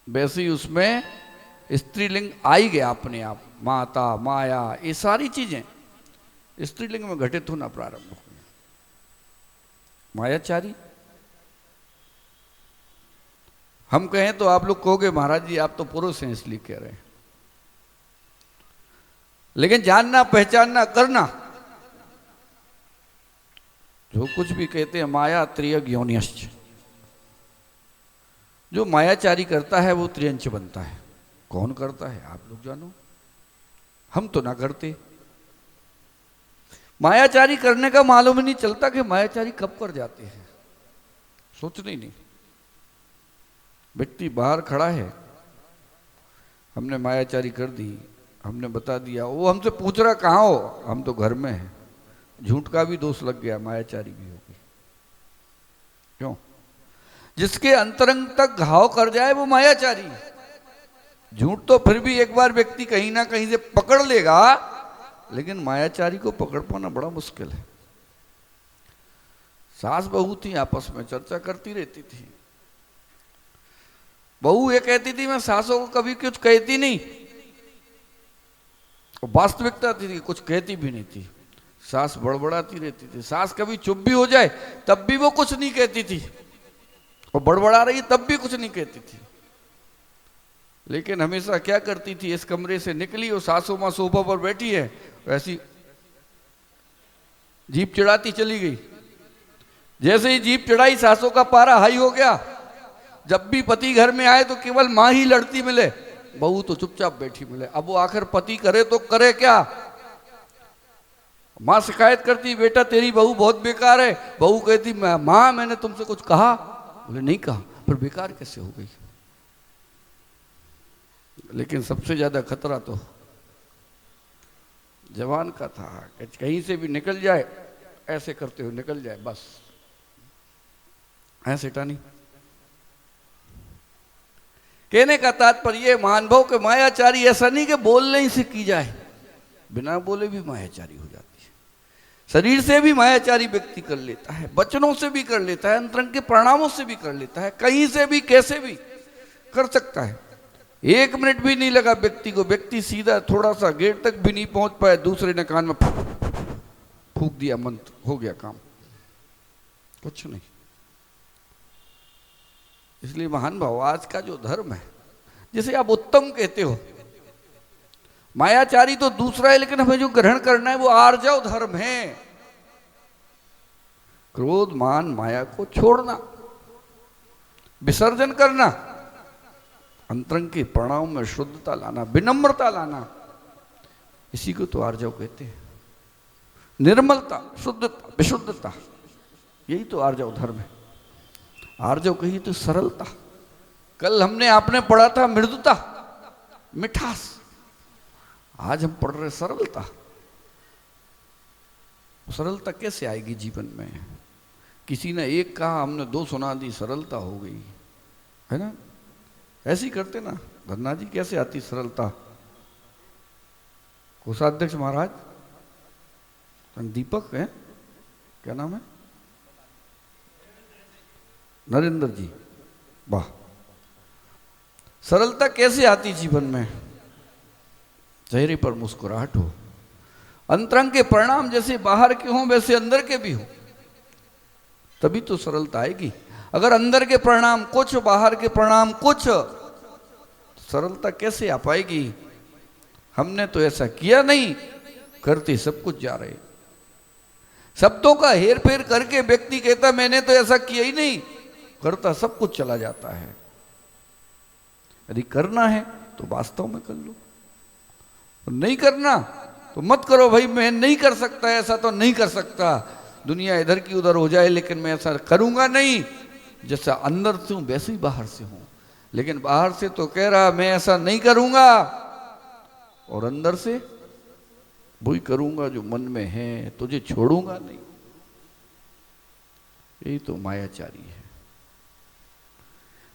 वैसे ही उसमें स्त्रीलिंग आ ही गया अपने आप। माता, माया, ये सारी चीजें स्त्रीलिंग में घटित होना प्रारंभ हो गया। मायाचारी हम कहें तो आप लोग कहोगे महाराज जी आप तो पुरुष हैं इसलिए कह रहे हैं, लेकिन जानना, पहचानना, करना, जो कुछ भी कहते हैं माया त्रियग योनिश्च, जो मायाचारी करता है वो त्रियंच बनता है। कौन करता है आप लोग जानो, हम तो ना करते। मायाचारी करने का मालूम ही नहीं चलता कि मायाचारी कब कर जाते हैं, सोचते ही नहीं। व्यक्ति बाहर खड़ा है, हमने मायाचारी कर दी, हमने बता दिया, वो हमसे पूछ रहा कहाँ हो, हम तो घर में हैं। झूठ का भी दोष लग गया, मायाचारी भी हो गई। क्यों? जिसके अंतरंग तक घाव कर जाए वो मायाचारी। झूठ तो फिर भी एक बार व्यक्ति कहीं ना कहीं से पकड़ लेगा, लेकिन मायाचारी को पकड़ पाना बड़ा मुश्किल है। सास बहू थी, आपस में चर्चा करती रहती थी। बहू ये कहती थी मैं सासों को कभी कुछ कहती नहीं, वास्तविकता थी कुछ कहती भी नहीं थी। सास बड़बड़ाती रहती थी, सास कभी चुप भी हो जाए तब भी वो कुछ नहीं कहती थी, और बड़बड़ा रही तब भी कुछ नहीं कहती थी। लेकिन हमेशा क्या करती थी, इस कमरे से निकली और सासू माँ सोफा पर बैठी है, वैसी जीप चढ़ाती चली गई। जैसे ही जीप चढ़ाई सासों का पारा हाई हो गया। जब भी पति घर में आए तो केवल माँ ही लड़ती मिले, बहू तो चुपचाप बैठी मिले। अब वो आखिर पति करे तो करे क्या? माँ शिकायत करती बेटा तेरी बहू बहुत बेकार है, बहू कहती माँ मैंने तुमसे कुछ कहा? बोले नहीं कहा, पर बेकार कैसे हो गई? लेकिन सबसे ज्यादा खतरा तो जवान का था कि कहीं से भी निकल जाए, ऐसे करते हुए निकल जाए, बस ऐसे टानी। कहने का तात्पर्य महानुभव के मायाचारी ऐसा नहीं कि बोलने ही से की जाए, बिना बोले भी मायाचारी हो जाती है। शरीर से भी मायाचारी व्यक्ति कर लेता है, वचनों से भी कर लेता है, अंतरंग के परिणामों से भी कर लेता है, कहीं से भी कैसे भी कर सकता है। 1 मिनट भी नहीं लगा व्यक्ति को, व्यक्ति सीधा थोड़ा सा गेट तक भी नहीं पहुंच पाया, दूसरे ने कान में फूंक दिया मंत्र, हो गया काम, कुछ नहीं। इसलिए महान भाव आज का जो धर्म है, जिसे आप उत्तम कहते हो, मायाचारी तो दूसरा है, लेकिन हमें जो ग्रहण करना है वो आर्जव धर्म है। क्रोध मान माया को छोड़ना, विसर्जन करना, अंतरंग के परिणाम में शुद्धता लाना, विनम्रता लाना, इसी को तो आर्जव कहते हैं। निर्मलता, शुद्धता, विशुद्धता, यही तो आर्जव धर्म है। और जो कही तो सरलता। कल हमने आपने पढ़ा था मृदुता, मिठास, आज हम पढ़ रहे सरलता। सरलता कैसे आएगी जीवन में? किसी ने एक कहा, हमने दो सुना दी, सरलता हो गई, है ना? ऐसे ही करते ना। धन्ना जी कैसे आती सरलता? कोषाध्यक्ष महाराज, दीपक है, क्या नाम है? नरेंद्र जी, वाह। सरलता कैसे आती जीवन में? चेहरे पर मुस्कुराहट हो, अंतरंग के परिणाम जैसे बाहर के हों वैसे अंदर के भी हो, तभी तो सरलता आएगी। अगर अंदर के परिणाम कुछ, बाहर के परिणाम कुछ, तो सरलता कैसे आ पाएगी? हमने तो ऐसा किया नहीं, करते सब कुछ जा रहे। शब्दों का हेर फेर करके व्यक्ति कहता मैंने तो ऐसा किया ही नहीं, करता सब कुछ चला जाता है। यदि करना है तो वास्तव में कर लो, और नहीं करना तो मत करो। भाई मैं नहीं कर सकता, ऐसा तो नहीं कर सकता, दुनिया इधर की उधर हो जाए लेकिन मैं ऐसा करूंगा नहीं। जैसा अंदर से हूं वैसे ही बाहर से हूं, लेकिन बाहर से तो कह रहा मैं ऐसा नहीं करूंगा, और अंदर से वही करूंगा जो मन में है, तुझे छोड़ूंगा नहीं। यही तो मायाचारी है।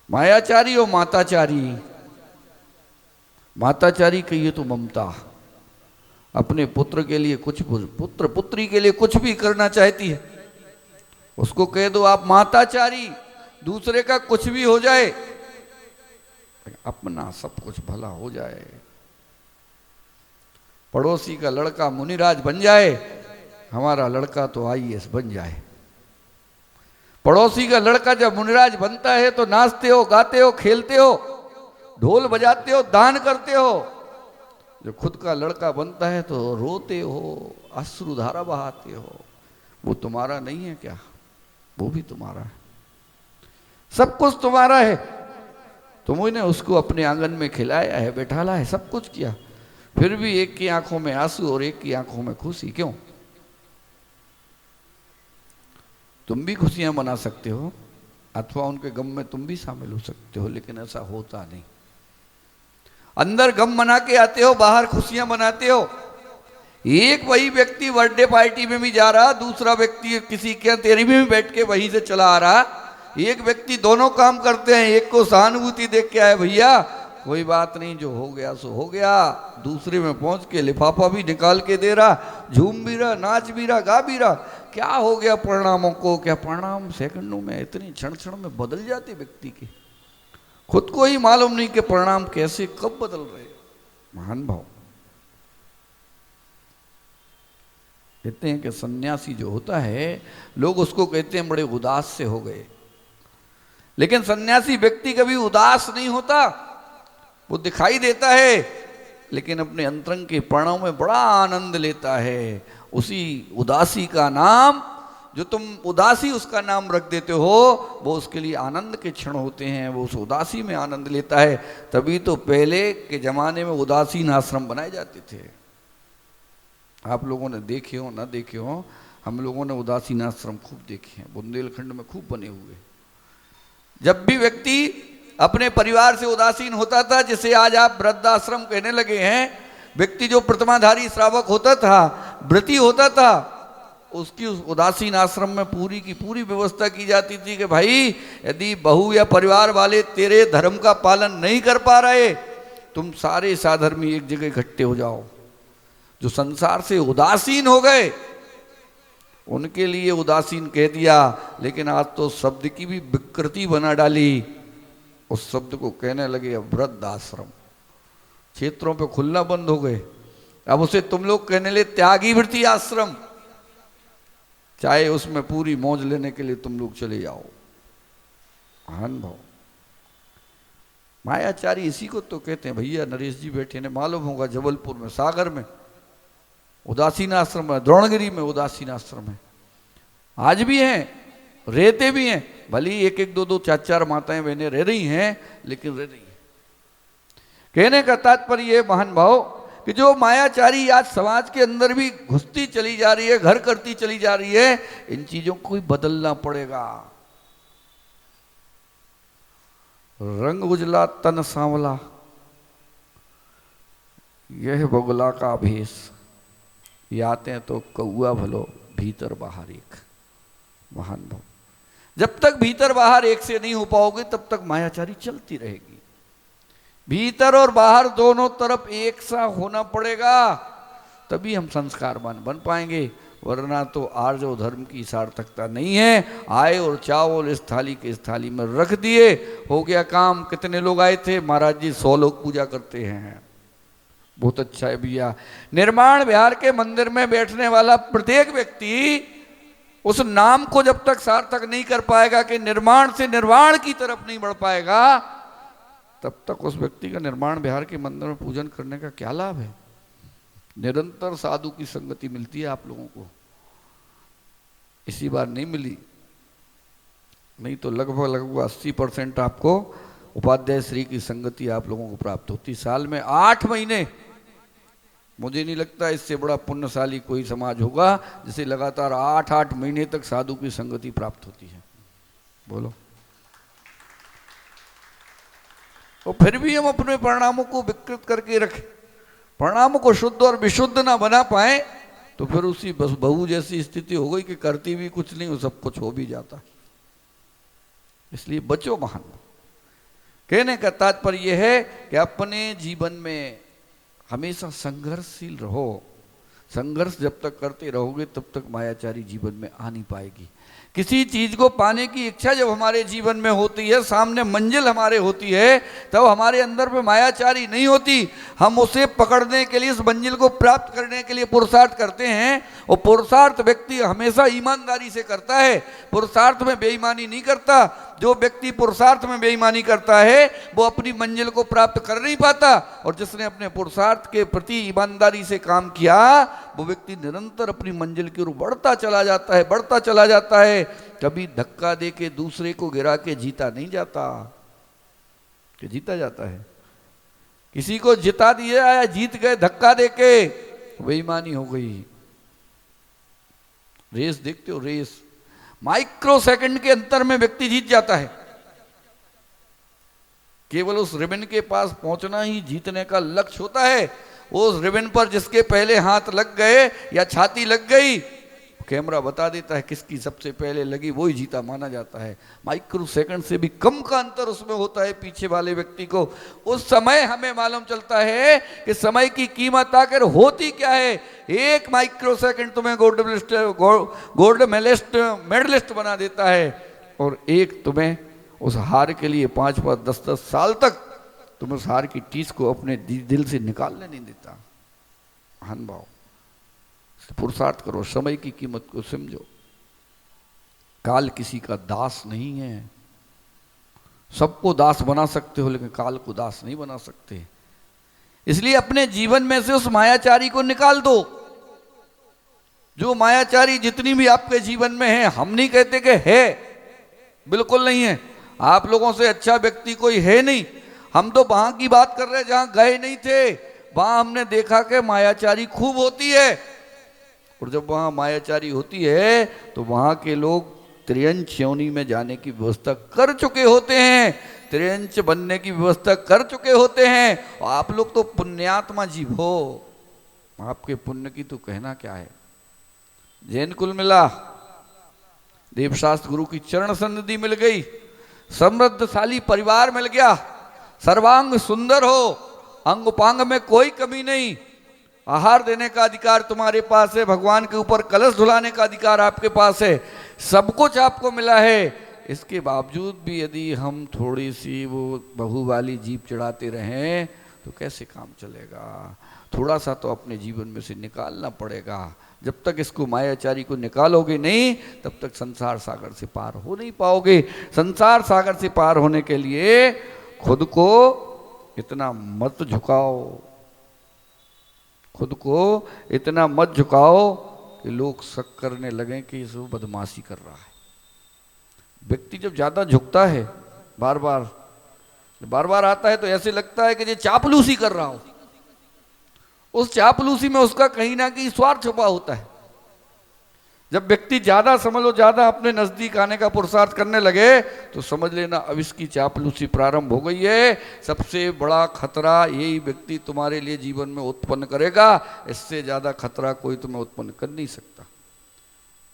मायाचारी और माताचारी। माताचारी कहिए तो ममता, अपने पुत्र के लिए कुछ, पुत्र पुत्री के लिए कुछ भी करना चाहती है, उसको कह दो आप माताचारी, दूसरे का कुछ भी हो जाए, अपना सब कुछ भला हो जाए। पड़ोसी का लड़का मुनिराज बन जाए, हमारा लड़का तो आईएएस बन जाए। पड़ोसी का लड़का जब मुनिराज बनता है तो नाचते हो, गाते हो, खेलते हो, ढोल बजाते हो, दान करते हो। जो खुद का लड़का बनता है तो रोते हो, अश्रुधारा बहाते हो। वो तुम्हारा नहीं है क्या? वो भी तुम्हारा है, सब कुछ तुम्हारा है। तुमने उसको अपने आंगन में खिलाया है, बैठाला है, सब कुछ किया, फिर भी एक की आंखों में आंसू और एक की आंखों में खुशी। क्यों? तुम भी खुशियां मना सकते हो, अथवा उनके गम में तुम भी शामिल हो सकते हो, लेकिन ऐसा होता नहीं। अंदर गम मना के आते हो, बाहर खुशियां मनाते हो। एक वही व्यक्ति बर्थडे पार्टी में भी जा रहा, दूसरा व्यक्ति किसी के तेरी में भी बैठ के वहीं से चला आ रहा। एक व्यक्ति दोनों काम करते हैं, एक को सहानुभूति देख के आए, भैया कोई बात नहीं, जो हो गया सो हो गया, दूसरे में पहुंच के लिफाफा भी निकाल के दे रहा, झूम भी रहा, नाच भी रहा, गा भी रहा। क्या हो गया परिणामों को? क्या परिणाम सेकंडों में, इतनी क्षण क्षण में बदल जाते व्यक्ति के, खुद को ही मालूम नहीं कि परिणाम कैसे कब बदल रहे। महान भाव कहते हैं कि सन्यासी जो होता है, लोग उसको कहते हैं बड़े उदास से हो गए, लेकिन सन्यासी व्यक्ति कभी उदास नहीं होता। वो दिखाई देता है लेकिन अपने अंतरंग के परिणाम में बड़ा आनंद लेता है। उसी उदासी का नाम, जो तुम उदासी उसका नाम रख देते हो, वो उसके लिए आनंद के क्षण होते हैं, वो उस उदासी में आनंद लेता है। तभी तो पहले के जमाने में उदासीन आश्रम बनाए जाते थे। आप लोगों ने देखे हो ना देखे हो, हम लोगों ने उदासीन आश्रम खूब देखे हैं, बुंदेलखंड में खूब बने हुए। जब भी व्यक्ति अपने परिवार से उदासीन होता था, जिसे आज आप वृद्धाश्रम कहने लगे हैं, व्यक्ति जो प्रतिमाधारी श्रावक होता था, व्रती होता था, उसकी उस उदासीन आश्रम में पूरी की पूरी व्यवस्था की जाती थी कि भाई यदि बहू या परिवार वाले तेरे धर्म का पालन नहीं कर पा रहे, तुम सारे साधर्मी एक जगह इकट्ठे हो जाओ। जो संसार से उदासीन हो गए उनके लिए उदासीन कह दिया, लेकिन आज तो शब्द की भी विकृति बना डाली। उस शब्द को कहने लगे अब वृद्धाश्रम। क्षेत्रों पे खुलना बंद हो गए, अब उसे तुम लोग कहने लगे त्यागी वृत्ति आश्रम। चाहे उसमें पूरी मौज लेने के लिए तुम लोग चले जाओ। महान भाव मायाचारी इसी को तो कहते हैं। भैया नरेश जी बैठे ने, मालूम होगा जबलपुर में, सागर में उदासीन आश्रम है, द्रोणगिरी में उदासीन आश्रम है, आज भी हैं, रहते भी हैं। भले ही एक एक दो दो चार चार माताएं बहनें रह रही हैं, लेकिन रह रही हैं। कहने का तात्पर्य ये महान भाव कि जो मायाचारी आज समाज के अंदर भी घुसती चली जा रही है, घर करती चली जा रही है, इन चीजों को भी बदलना पड़ेगा। रंग उजला तन सांवला, यह बगुला का भेष, ये आते हैं तो कौआ भलो भीतर बाहर एक। महान भाव, जब तक भीतर बाहर एक से नहीं हो पाओगे तब तक मायाचारी चलती रहेगी। भीतर और बाहर दोनों तरफ एक सा होना पड़ेगा, तभी हम संस्कारवान बन पाएंगे, वरना तो आर्जव धर्म की सार्थकता नहीं है। आए और चावल इस थाली के इस थाली में रख दिए, हो गया काम। कितने लोग आए थे? महाराज जी 100 लोग पूजा करते हैं। बहुत अच्छा है भैया। निर्माण विहार के मंदिर में बैठने वाला प्रत्येक व्यक्ति उस नाम को जब तक सार्थक नहीं कर पाएगा कि निर्माण से निर्वाण की तरफ नहीं बढ़ पाएगा, तब तक उस व्यक्ति का निर्माण विहार के मंदिर में पूजन करने का क्या लाभ है? निरंतर साधु की संगति मिलती है आप लोगों को, इसी बार नहीं मिली, नहीं तो लगभग 80% आपको उपाध्याय श्री की संगति आप लोगों को प्राप्त होती। साल में 8 महीने, मुझे नहीं लगता इससे बड़ा पुण्यशाली कोई समाज होगा जिसे लगातार 8 महीने तक साधु की संगति प्राप्त होती है। बोलो। और फिर भी हम अपने परिणामों को विकृत करके रखें, परिणामों को शुद्ध और विशुद्ध ना बना पाए, तो फिर उसी बहू जैसी स्थिति हो गई कि करती भी कुछ नहीं और सब कुछ हो भी जाता। इसलिए बचो महान। कहने का तात्पर्य यह है कि अपने जीवन में हमेशा संघर्षशील रहो। संघर्ष जब तक करते रहोगे तब तक मायाचारी जीवन में आ नहीं पाएगी। किसी चीज को पाने की इच्छा जब हमारे जीवन में होती है, सामने मंजिल हमारे होती है, तब हमारे अंदर में मायाचारी नहीं होती। हम उसे पकड़ने के लिए, इस मंजिल को प्राप्त करने के लिए पुरुषार्थ करते हैं, और पुरुषार्थ व्यक्ति हमेशा ईमानदारी से करता है, पुरुषार्थ में बेईमानी नहीं करता। जो व्यक्ति पुरुषार्थ में बेईमानी करता है वो अपनी मंजिल को प्राप्त कर नहीं पाता, और जिसने अपने पुरुषार्थ के प्रति ईमानदारी से काम किया वो व्यक्ति निरंतर अपनी मंजिल की ओर बढ़ता चला जाता है, बढ़ता चला जाता है। कभी धक्का दे के दूसरे को गिरा के जीता नहीं जाता, कि जीता जाता है। किसी को जिता दिया या जीत गए धक्का दे के, बेईमानी हो गई। रेस देखते हो, रेस माइक्रो सेकंड के अंतर में व्यक्ति जीत जाता है। केवल उस रिबन के पास पहुंचना ही जीतने का लक्ष्य होता है। उस रिबन पर जिसके पहले हाथ लग गए या छाती लग गई, कैमरा बता देता है किसकी सबसे पहले लगी, वो ही जीता माना जाता है। माइक्रो सेकंड से भी कम का अंतर उसमें होता है पीछे वाले व्यक्ति को। उस समय हमें मालूम चलता है कि समय की कीमत आकर होती क्या है। एक माइक्रो सेकंड तुम्हें गोल्ड मेडलिस्ट बना देता है, और एक तुम्हें उस हार के लिए 5-5, 10-10 साल तक तुम्हें उस हार की टीस को अपने दिल से निकालने नहीं देता। महान भाव, पुरुषार्थ करो, समय की कीमत को समझो। काल किसी का दास नहीं है। सबको दास बना सकते हो लेकिन काल को दास नहीं बना सकते। इसलिए अपने जीवन में से उस मायाचारी को निकाल दो। जो मायाचारी जितनी भी आपके जीवन में है, हम नहीं कहते कि है, बिल्कुल नहीं है। आप लोगों से अच्छा व्यक्ति कोई है नहीं। हम तो वहां की बात कर रहे हैं जहां गए नहीं थे। वहां हमने देखा कि मायाचारी खूब होती है, और जब वहां मायाचारी होती है तो वहां के लोग त्रियंच योनि में जाने की व्यवस्था कर चुके होते हैं, त्रियंच बनने की व्यवस्था कर चुके होते हैं। और आप लोग तो पुण्यात्मा जीव हो, आपके पुण्य की तो कहना क्या है। जैन कुल मिला, देवशास्त्र गुरु की चरण सन्निधि मिल गई, समृद्धशाली परिवार मिल गया, सर्वांग सुंदर हो, अंग उपांग में कोई कमी नहीं, आहार देने का अधिकार तुम्हारे पास है, भगवान के ऊपर कलश धुलाने का अधिकार आपके पास है, सब कुछ आपको मिला है। इसके बावजूद भी यदि हम थोड़ी सी वो बहू वाली जीप चढ़ाते रहें तो कैसे काम चलेगा। थोड़ा सा तो अपने जीवन में से निकालना पड़ेगा। जब तक इसको मायाचारी को निकालोगे नहीं, तब तक संसार सागर से पार हो नहीं पाओगे। संसार सागर से पार होने के लिए खुद को इतना मत झुकाओ, खुद को इतना मत झुकाओ कि लोग शक करने लगे कि इस वो बदमाशी कर रहा है। व्यक्ति जब ज्यादा झुकता है, बार बार आता है, तो ऐसे लगता है कि ये चापलूसी कर रहा हो। उस चापलूसी में उसका कहीं ना कहीं स्वार्थ छुपा होता है। जब व्यक्ति ज्यादा समझ लो ज्यादा अपने नजदीक आने का पुरुषार्थ करने लगे तो समझ लेना अब इसकी चापलूसी प्रारंभ हो गई है। सबसे बड़ा खतरा यही व्यक्ति तुम्हारे लिए जीवन में उत्पन्न करेगा, इससे ज्यादा खतरा कोई तुम्हें उत्पन्न कर नहीं सकता।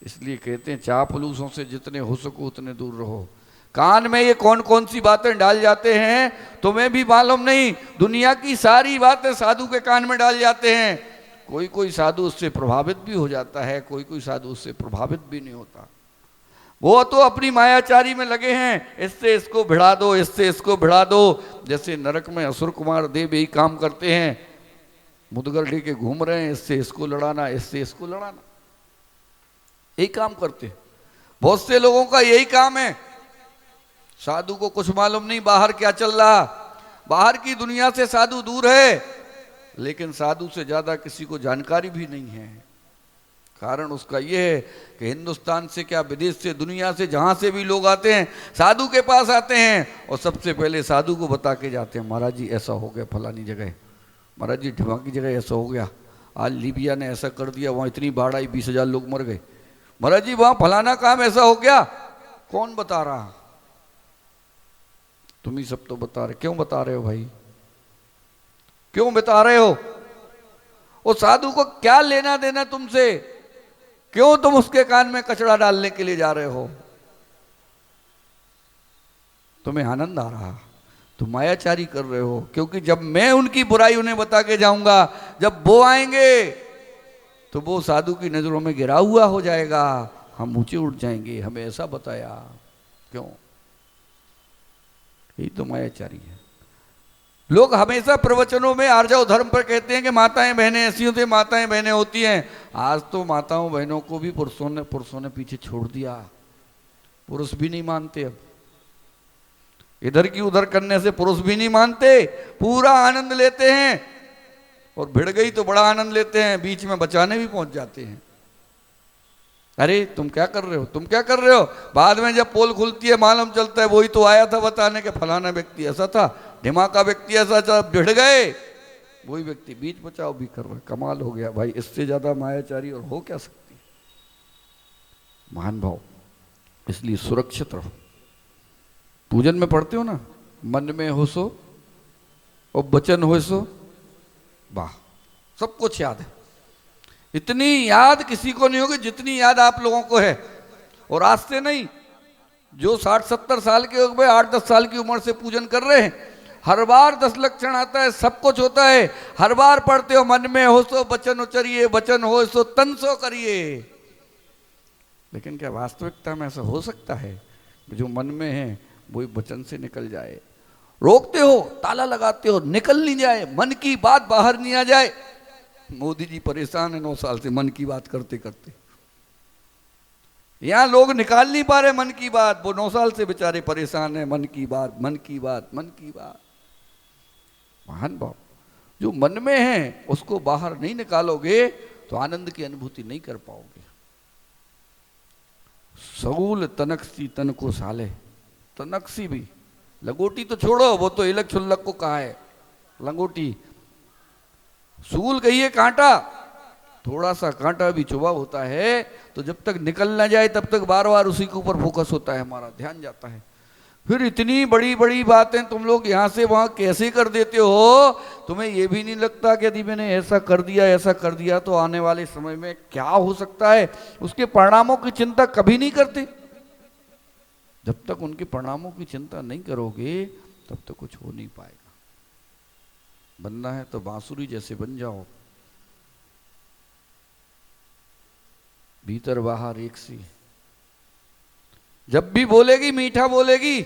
इसलिए कहते हैं चापलूसों से जितने हो सको उतने दूर रहो। कान में ये कौन कौन सी बातें डाल जाते हैं तुम्हें भी मालूम नहीं, दुनिया की सारी बातें साधु के कान में डाल जाते हैं। कोई कोई साधु उससे प्रभावित भी हो जाता है, कोई कोई साधु उससे प्रभावित भी नहीं होता। वो तो अपनी मायाचारी में लगे हैं, इससे इसको भिड़ा दो, इससे इसको भिड़ा दो। जैसे नरक में असुर कुमार देव यही काम करते हैं, मुदगर लेके घूम रहे हैं, इससे इसको लड़ाना, इससे इसको लड़ाना, यही काम करते हैं। बहुत से लोगों का यही काम है। साधु को कुछ मालूम नहीं बाहर क्या चल रहा, बाहर की दुनिया से साधु दूर है, लेकिन साधु से ज्यादा किसी को जानकारी भी नहीं है। कारण उसका यह है कि हिंदुस्तान से क्या विदेश से दुनिया से जहां से भी लोग आते हैं साधु के पास आते हैं और सबसे पहले साधु को बता के जाते हैं, महाराज जी ऐसा हो गया फलानी जगह, महाराज जी ढिमा की जगह ऐसा हो गया, आज लीबिया ने ऐसा कर दिया, वहां इतनी बाढ़ आई 20,000 लोग मर गए, महाराज जी वहां फलाना काम ऐसा हो गया। कौन बता रहा? तुम ही सब तो बता रहे। क्यों बता रहे हो भाई, क्यों बता रहे हो? वो साधु को क्या लेना देना तुमसे? क्यों तुम उसके कान में कचड़ा डालने के लिए जा रहे हो? तुम्हें आनंद आ रहा, तुम मायाचारी कर रहे हो। क्योंकि जब मैं उनकी बुराई उन्हें बता के जाऊंगा, जब वो आएंगे तो वो साधु की नजरों में गिरा हुआ हो जाएगा, हम ऊंचे उठ जाएंगे, हमें ऐसा बताया। क्यों? यही तो मायाचारी है। लोग हमेशा प्रवचनों में आर्जव धर्म पर कहते हैं कि माताएं बहनें ऐसी होती हैं, माताएं बहनें होती हैं। आज तो माताओं बहनों को भी पुरुषों ने पीछे छोड़ दिया, पुरुष भी नहीं मानते। अब इधर की उधर करने से पुरुष भी नहीं मानते, पूरा आनंद लेते हैं और भिड़ गई तो बड़ा आनंद लेते हैं, बीच में बचाने भी पहुंच जाते हैं। अरे तुम क्या कर रहे हो, तुम क्या कर रहे हो? बाद में जब पोल खुलती है मालूम चलता है वही तो आया था बताने के फलाना व्यक्ति ऐसा था, ढिमाका व्यक्ति ऐसा था, भिड़ गए। वही व्यक्ति बीच बचाव भी कर रहा है। कमाल हो गया भाई, इससे ज्यादा मायाचारी और हो क्या सकती? महान भाव। इसलिए सुरक्षित रहो। पूजन में पढ़ते हो ना, मन में हो सो और वचन हो सो, वाह, सब कुछ याद है। इतनी याद किसी को नहीं होगी जितनी याद आप लोगों को है। और आज से नहीं, जो 60-70 साल के हो गए, 8-10 साल की उम्र से पूजन कर रहे हैं, हर बार 10 लक्षण आता है, सब कुछ होता है। हर बार पढ़ते हो, मन में हो सो वचन उचरिए, वचन हो सो तन सो करिए। लेकिन क्या वास्तविकता में ऐसा हो सकता है? जो मन में है वही वचन से निकल जाए। रोकते हो, ताला लगाते हो, निकल नहीं जाए, मन की बात बाहर नहीं आ जाए। मोदी जी परेशान है 9 साल से मन की बात करते करते। यहां लोग निकाल नहीं पा रहे मन की बात, वो 9 साल से बेचारे परेशान है। मन की बात, मन की बात, मन की बात। महान भाव। जो मन में है उसको बाहर नहीं निकालोगे तो आनंद की अनुभूति नहीं कर पाओगे। सऊल तनकसी तन को साले, तनकसी भी, लंगोटी तो छोड़ो, वो तो इलक छुल्लक को कहा है लंगोटी। सूल कहिए कांटा, थोड़ा सा कांटा भी चुभा होता है तो जब तक निकल ना जाए तब तक बार बार उसी के ऊपर फोकस होता है, हमारा ध्यान जाता है। फिर इतनी बड़ी बड़ी बातें तुम लोग यहाँ से वहां कैसे कर देते हो? तुम्हें यह भी नहीं लगता कि यदि मैंने ऐसा कर दिया तो आने वाले समय में क्या हो सकता है? उसके परिणामों की चिंता कभी नहीं करते। जब तक उनके परिणामों की चिंता नहीं करोगे तब तक कुछ हो नहीं पाएगा। बनना है तो बांसुरी जैसे बन जाओ, भीतर बाहर एक सी। जब भी बोलेगी मीठा बोलेगी,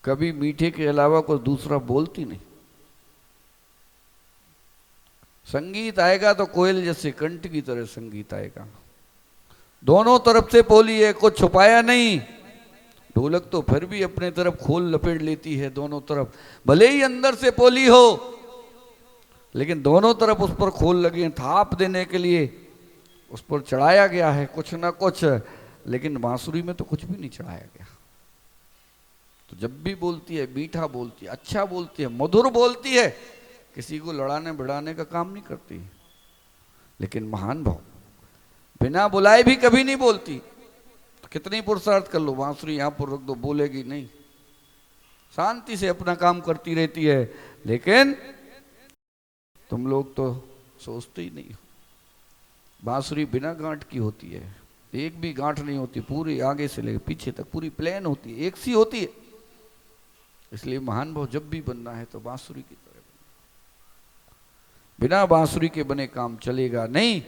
कभी मीठे के अलावा कोई दूसरा बोलती नहीं। संगीत आएगा तो कोयल जैसे कंठ की तरह संगीत आएगा। दोनों तरफ से बोली है, कुछ छुपाया नहीं। ढोलक तो फिर भी अपने तरफ खोल लपेट लेती है दोनों तरफ, भले ही अंदर से पोली हो, लेकिन दोनों तरफ उस पर खोल लगे हैं थाप देने के लिए। उस पर चढ़ाया गया है कुछ ना कुछ, लेकिन बांसुरी में तो कुछ भी नहीं चढ़ाया गया। तो जब भी बोलती है मीठा बोलती है, अच्छा बोलती है, मधुर बोलती है, किसी को लड़ाने भिड़ाने का काम नहीं करती। लेकिन महान भाव बिना बुलाए भी कभी नहीं बोलती। तो कितनी पुरुषार्थ कर लो, बांसुरी यहाँ पर रख दो, बोलेगी नहीं, शांति से अपना काम करती रहती है। लेकिन तुम लोग तो सोचते ही नहीं हो, बांसुरी बिना गांठ की होती है, एक भी गांठ नहीं होती, पूरी आगे से लेकर पीछे तक पूरी प्लेन होती है, एक सी होती है। इसलिए महान भाव जब भी बनना है तो बांसुरी की तरह बनना, बिना बांसुरी के बने काम चलेगा नहीं।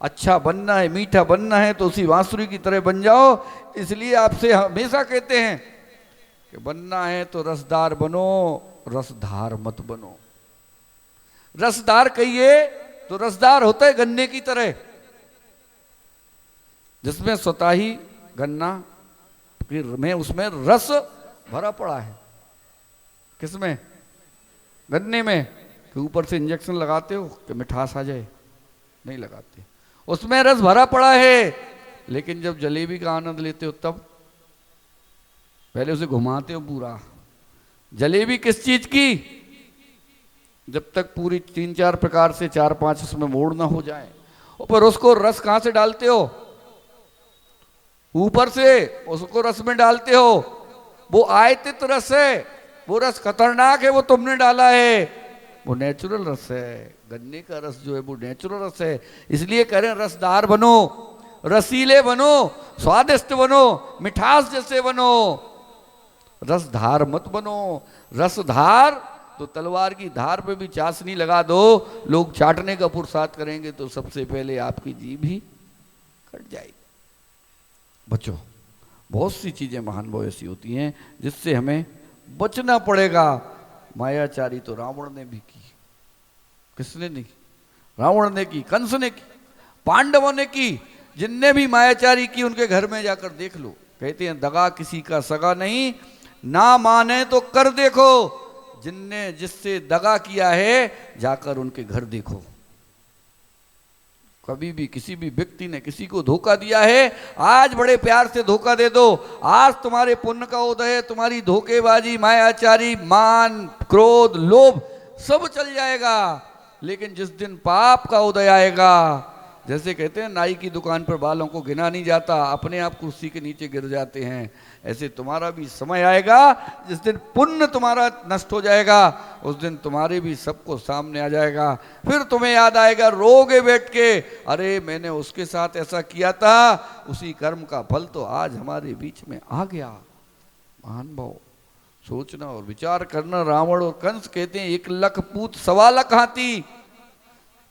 अच्छा बनना है, मीठा बनना है तो उसी बांसुरी की तरह बन जाओ। इसलिए आपसे हमेशा कहते हैं कि बनना है तो रसदार बनो, रसधार मत बनो। रसदार कहिए तो रसदार होता है गन्ने की तरह, जिसमें स्वतः ही गन्ना में उसमें रस भरा पड़ा है। किसमें? गन्ने में। कि ऊपर से इंजेक्शन लगाते हो कि मिठास आ जाए, नहीं लगाते, उसमें रस भरा पड़ा है। लेकिन जब जलेबी का आनंद लेते हो तब पहले उसे घुमाते हो पूरा। जलेबी किस चीज की? जब तक पूरी 3-4 प्रकार से 4-5 उसमें मोड़ ना हो जाए। पर उसको रस कहां से डालते हो? ऊपर से उसको रस में डालते हो। वो आयतित रस है, वो रस खतरनाक है, वो तुमने डाला है, वो नेचुरल रस है। गन्ने का रस जो है वो नेचुरल रस है। इसलिए कह रहे हैं रसदार बनो, रसीले बनो, स्वादिष्ट बनो, मिठास जैसे बनो, रसधार मत बनो। रसधार तो तलवार की धार पे भी चाशनी लगा दो, लोग चाटने का पुरुषार्थ करेंगे तो सबसे पहले आपकी जीभ ही कट जाएगी। बच्चों, बहुत सी चीजें महान भाव ऐसी होती हैं जिससे हमें बचना पड़ेगा। मायाचारी तो रावण ने भी की। किसने नहीं? रावण ने की, कंस ने की, पांडवों ने की। जिनने भी मायाचारी की उनके घर में जाकर देख लो। कहते हैं दगा किसी का सगा नहीं, ना माने तो कर देखो। जिनने जिससे दगा किया है जाकर उनके घर देखो। कभी भी किसी भी व्यक्ति ने किसी को धोखा दिया है, आज बड़े प्यार से धोखा दे दो। आज तुम्हारे पुण्य का उदय है, तुम्हारी धोखेबाजी, मायाचारी, मान, क्रोध, लोभ सब चल जाएगा। लेकिन जिस दिन पाप का उदय आएगा, जैसे कहते हैं नाई की दुकान पर बालों को गिना नहीं जाता, अपने आप कुर्सी के नीचे गिर जाते हैं, ऐसे तुम्हारा भी समय आएगा जिस दिन पुण्य तुम्हारा नष्ट हो जाएगा। उस दिन तुम्हारे भी सबको सामने आ जाएगा। फिर तुम्हें याद आएगा, रोगे बैठ के, अरे मैंने उसके साथ ऐसा किया था, उसी कर्म का फल तो आज हमारे बीच में आ गया। महान भाव सोचना और विचार करना। रावण और कंस कहते हैं 1 लाख पूत 1.25 लाख हाथी,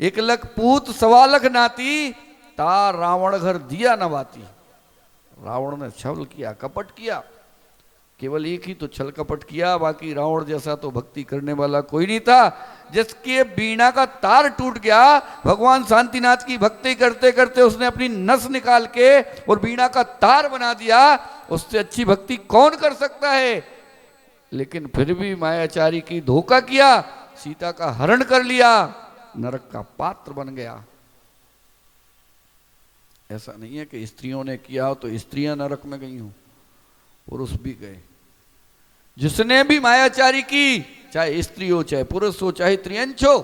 1 लाख पूत 1.25 लाख नाती, ता रावण घर दिया न बाती। रावण ने छल किया, कपट किया, केवल एक ही तो छल कपट किया, बाकी रावण जैसा तो भक्ति करने वाला कोई नहीं था। जिसके बीणा का तार टूट गया, भगवान शांतिनाथ की भक्ति करते करते उसने अपनी नस निकाल के और बीणा का तार बना दिया। उससे अच्छी भक्ति कौन कर सकता है? लेकिन फिर भी मायाचारी की धोखा किया, सीता का हरण कर लिया, नरक का पात्र बन गया। ऐसा नहीं है कि स्त्रियों ने किया हो तो स्त्रियां नरक में गई हों, पुरुष भी गए। जिसने भी मायाचारी की, चाहे स्त्री हो, चाहे पुरुष हो, चाहे त्रियंश हो,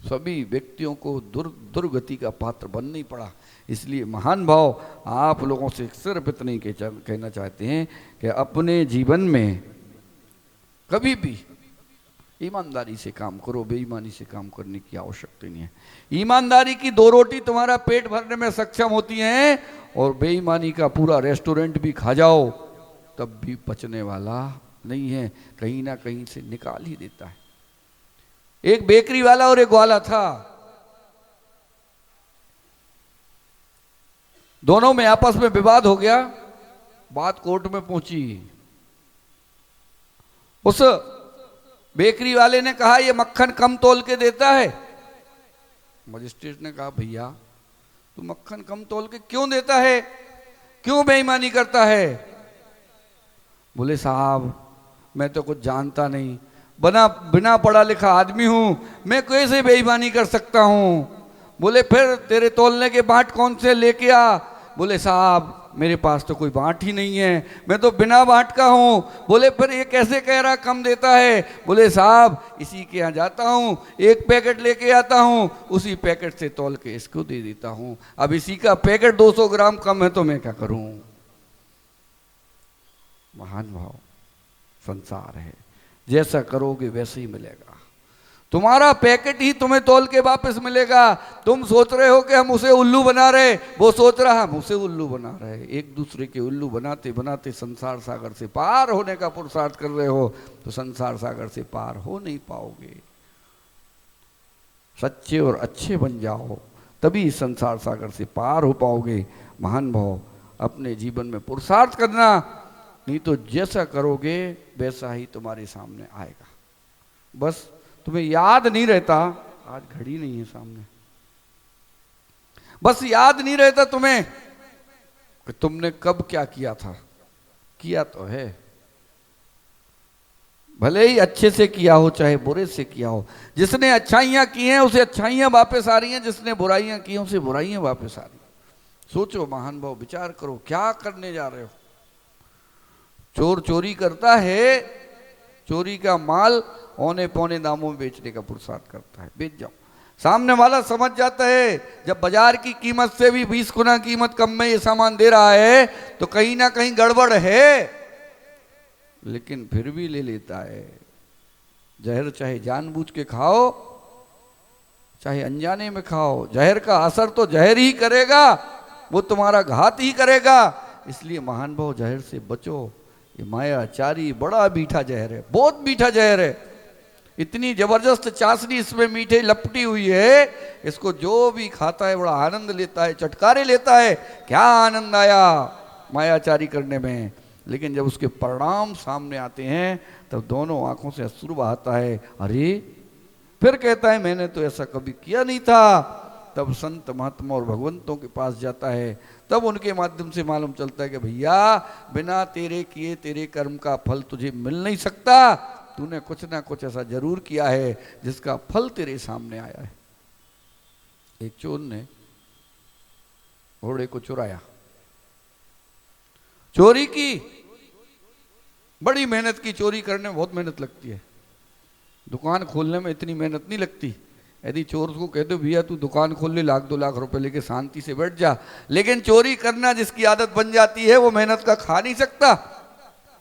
सभी व्यक्तियों को दुर्गति का पात्र बनना ही पड़ा। इसलिए महान भाव आप लोगों से सिर्फ इतना ही कहना चाहते हैं कि अपने जीवन में कभी भी ईमानदारी से काम करो, बेईमानी से काम करने की आवश्यकता नहीं है। ईमानदारी की 2 रोटी तुम्हारा पेट भरने में सक्षम होती हैं, और बेईमानी का पूरा रेस्टोरेंट भी खा जाओ तब भी बचने वाला नहीं है, कहीं ना कहीं से निकाल ही देता है। एक बेकरी वाला और एक ग्वाला था, दोनों में आपस में विवाद हो गया, बात कोर्ट में पहुंची। उस बेकरी वाले ने कहा ये मक्खन कम तोल के देता है। मजिस्ट्रेट ने कहा भैया तू मक्खन कम तोल के क्यों देता है, क्यों बेईमानी करता है? बोले साहब मैं तो कुछ जानता नहीं, बिना पढ़ा लिखा आदमी हूं, मैं कैसे बेईमानी कर सकता हूं? बोले फिर तेरे तोलने के बाट कौन से लेके आ, बोले साहब मेरे पास तो कोई बांट ही नहीं है, मैं तो बिना बांट का हूँ। बोले फिर ये कैसे कह रहा कम देता है? बोले साहब इसी के यहाँ जाता हूँ, एक पैकेट लेके आता हूँ, उसी पैकेट से तौल के इसको दे देता हूँ। अब इसी का पैकेट 200 ग्राम कम है तो मैं क्या करूँ? महान भाव संसार है, जैसा करोगे वैसे ही मिलेगा। तुम्हारा पैकेट ही तुम्हें तौल के वापस मिलेगा। तुम सोच रहे हो कि हम उसे उल्लू बना रहे, वो सोच रहा हम उसे उल्लू बना रहे। एक दूसरे के उल्लू बनाते बनाते संसार सागर से पार होने का पुरुषार्थ कर रहे हो तो संसार सागर से पार हो नहीं पाओगे। सच्चे और अच्छे बन जाओ तभी संसार सागर से पार हो पाओगे। महान भाव अपने जीवन में पुरुषार्थ करना, नहीं तो जैसा करोगे वैसा ही तुम्हारे सामने आएगा। बस तुम्हें याद नहीं रहता, आज घड़ी नहीं है सामने, बस याद नहीं रहता तुम्हें कि तुमने कब क्या किया था। किया तो है, भले ही अच्छे से किया हो चाहे बुरे से किया हो। जिसने अच्छाइयां की हैं उसे अच्छाइयां वापस आ रही हैं, जिसने बुराइयां की हैं उसे बुराइयां वापस आ रही हैं। सोचो महान भाव, विचार करो क्या करने जा रहे हो। चोर चोरी करता है, चोरी का माल औने पौने दामों में बेचने का पुरुषार्थ करता है, बेच जाओ। सामने वाला समझ जाता है जब बाजार की कीमत से भी 20 गुना कीमत कम में ये सामान दे रहा है तो कहीं ना कहीं गड़बड़ है, लेकिन फिर भी ले लेता है। जहर चाहे जानबूझ के खाओ चाहे अनजाने में खाओ, जहर का असर तो जहर ही करेगा, वो तुम्हारा घात ही करेगा। इसलिए महान भाव जहर से बचो। ये मायाचारी बड़ा मीठा जहर है, बहुत मीठा जहर है। इतनी जबरदस्त चाशनी इसमें मीठे लपटी हुई है, इसको जो भी खाता है बड़ा आनंद लेता है, चटकारे लेता है। क्या आनंद आया मायाचारी करने में, लेकिन जब उसके परिणाम सामने आते हैं तब दोनों आंखों से अश्रु बहाता है। अरे फिर कहता है मैंने तो ऐसा कभी किया नहीं था। तब संत महात्मा और भगवंतों के पास जाता है, तब उनके माध्यम से मालूम चलता है कि भैया बिना तेरे किए तेरे कर्म का फल तुझे मिल नहीं सकता। तूने कुछ ना कुछ ऐसा जरूर किया है जिसका फल तेरे सामने आया है। एक चोर ने घोड़े को चुराया, चोरी की, बड़ी मेहनत की। चोरी करने में बहुत मेहनत लगती है, दुकान खोलने में इतनी मेहनत नहीं लगती। यदि चोर को कह दो भैया तू दुकान खोल ले, 1-2 लाख रुपए लेके शांति से बैठ जा, लेकिन चोरी करना जिसकी आदत बन जाती है वो मेहनत का खा नहीं सकता।